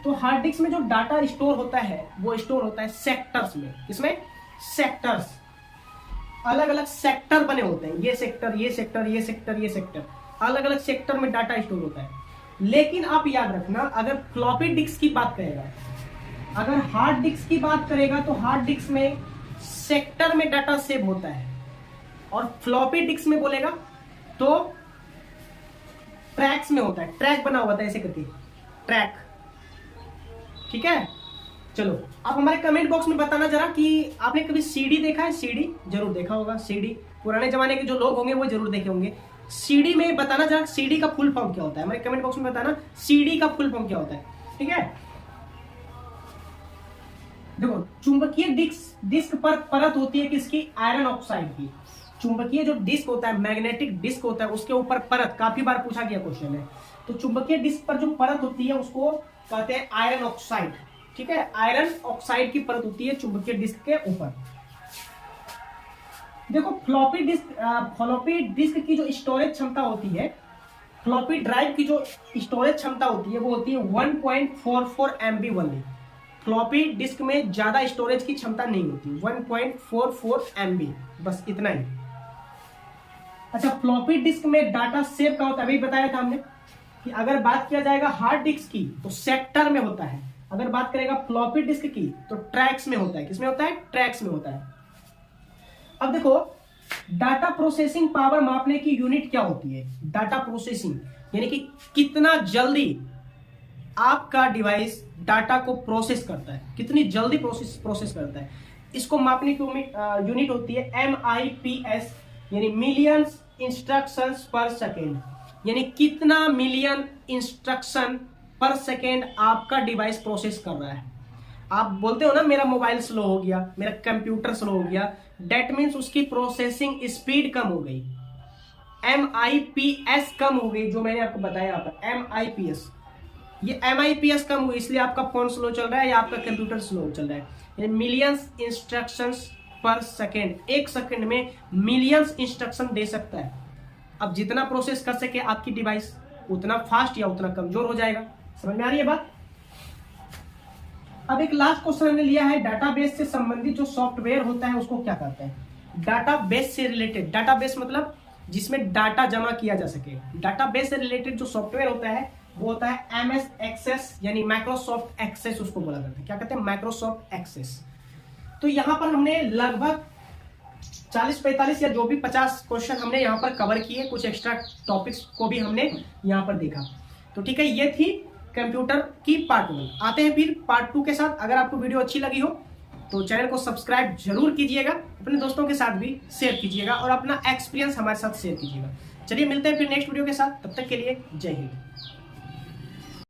तो हार्ड डिस्क में जो डाटा स्टोर होता है वो स्टोर होता है सेक्टर्स में। इसमें सेक्टर्स, अलग अलग सेक्टर बने होते हैं, ये सेक्टर, ये सेक्टर, ये सेक्टर, ये सेक्टर, अलग अलग सेक्टर में डाटा स्टोर होता है। लेकिन आप याद रखना, अगर फ्लॉपी डिस्क की बात करेगा, अगर हार्ड डिस्क की बात करेगा तो हार्ड डिस्क में सेक्टर में डाटा सेव होता है, और फ्लॉपी डिस्क में बोलेगा तो ट्रैक्स में होता है, ट्रैक बना हुआ था ऐसे करके, ट्रैक, ठीक है। चलो आप हमारे कमेंट बॉक्स में बताना जरा कि आपने कभी सीडी देखा है, सीडी जरूर देखा होगा, सीडी पुराने जमाने के जो लोग होंगे वो जरूर देखे होंगे। सीडी में बताना जरा सीडी का फुल फॉर्म क्या होता है, हमारे कमेंट बॉक्स में बताना सीडी का फुल फॉर्म क्या होता है, ठीक है। देखो, चुंबकीय डिस्क पर परत होती है किसकी, आयरन ऑक्साइड की। चुंबकीय जो डिस्क होता है, मैग्नेटिक डिस्क होता है, उसके ऊपर परत, काफी बार पूछा गया क्वेश्चन है। तो चुंबकीय डिस्क पर जो परत होती है उसको कहते हैं आयरन ऑक्साइड, ठीक है। आयरन ऑक्साइड की परत होती है चुंबकीय डिस्क के ऊपर। देखो, फ्लॉपी डिस्क की जो स्टोरेज क्षमता होती है, फ्लॉपी ड्राइव की जो स्टोरेज क्षमता होती है वो होती है 1.44 MB ओनली। फ्लॉपी डिस्क में ज्यादा स्टोरेज की क्षमता नहीं होती, 1.44 MB, बस इतना ही। अच्छा, फ्लॉपी डिस्क में डाटा सेव का होता है, अभी बताया था हमने, कि अगर बात किया जाएगा हार्ड डिस्क की तो सेक्टर में होता है, अगर बात करेगा फ्लॉपी डिस्क की तो ट्रैक्स में होता है। किसमें होता है? ट्रैक्स में होता है। अब देखो डाटा प्रोसेसिंग पावर मापने की यूनिट क्या होती है? डाटा प्रोसेसिंग यानी कि कितना जल्दी आपका डिवाइस डाटा को प्रोसेस करता है, कितनी जल्दी प्रोसेस करता है, इसको मापने की यूनिट होती है MIPS, यानी मिलियंस इंस्ट्रक्शंस पर सेकेंड, यानी कितना मिलियन इंस्ट्रक्शन पर सेकेंड आपका डिवाइस प्रोसेस कर रहा है। आप बोलते हो ना मेरा मोबाइल स्लो हो गया, मेरा कंप्यूटर स्लो हो गया, डेट मीन्स उसकी प्रोसेसिंग स्पीड कम हो गई, MIPS कम हो गई, जो मैंने आपको बताया यहाँ पर MIPS। ये MIPS कम हुई इसलिए आपका फोन स्लो चल रहा है या आपका कंप्यूटर स्लो चल रहा है। यानी मिलियंस इंस्ट्रक्शंस पर सेकेंड, एक सेकेंड में मिलियंस इंस्ट्रक्शन दे सकता है। अब जितना प्रोसेस कर सके आपकी डिवाइस उतना फास्ट या उतना कमजोर हो जाएगा। समझ में आ रही है बात? अब एक लास्ट क्वेश्चन हमने लिया है, डाटाबेस से संबंधित जो सॉफ्टवेयर होता है उसको क्या कहते हैं? डाटाबेस से रिलेटेड, डाटाबेस मतलब जिसमें डाटा जमा किया जा सके। डाटाबेस से रिलेटेड जो सॉफ्टवेयर होता है वो होता है MS एक्सेस, यानी माइक्रोसॉफ्ट एक्सेस उसको बोला जाता है। क्या कहते हैं? Microsoft Access. तो यहां पर हमने लगभग 40-45 या जो भी 50 क्वेश्चन हमने यहाँ पर कवर किए, कुछ एक्स्ट्रा टॉपिक्स को भी हमने यहाँ पर देखा। तो ठीक है, ये थी कंप्यूटर की पार्ट 1। आते हैं फिर पार्ट 2 के साथ। अगर आपको वीडियो अच्छी लगी हो तो चैनल को सब्सक्राइब जरूर कीजिएगा, अपने दोस्तों के साथ भी शेयर कीजिएगा और अपना एक्सपीरियंस हमारे साथ शेयर कीजिएगा। चलिए मिलते हैं फिर नेक्स्ट वीडियो के साथ, तब तक के लिए जय हिंद।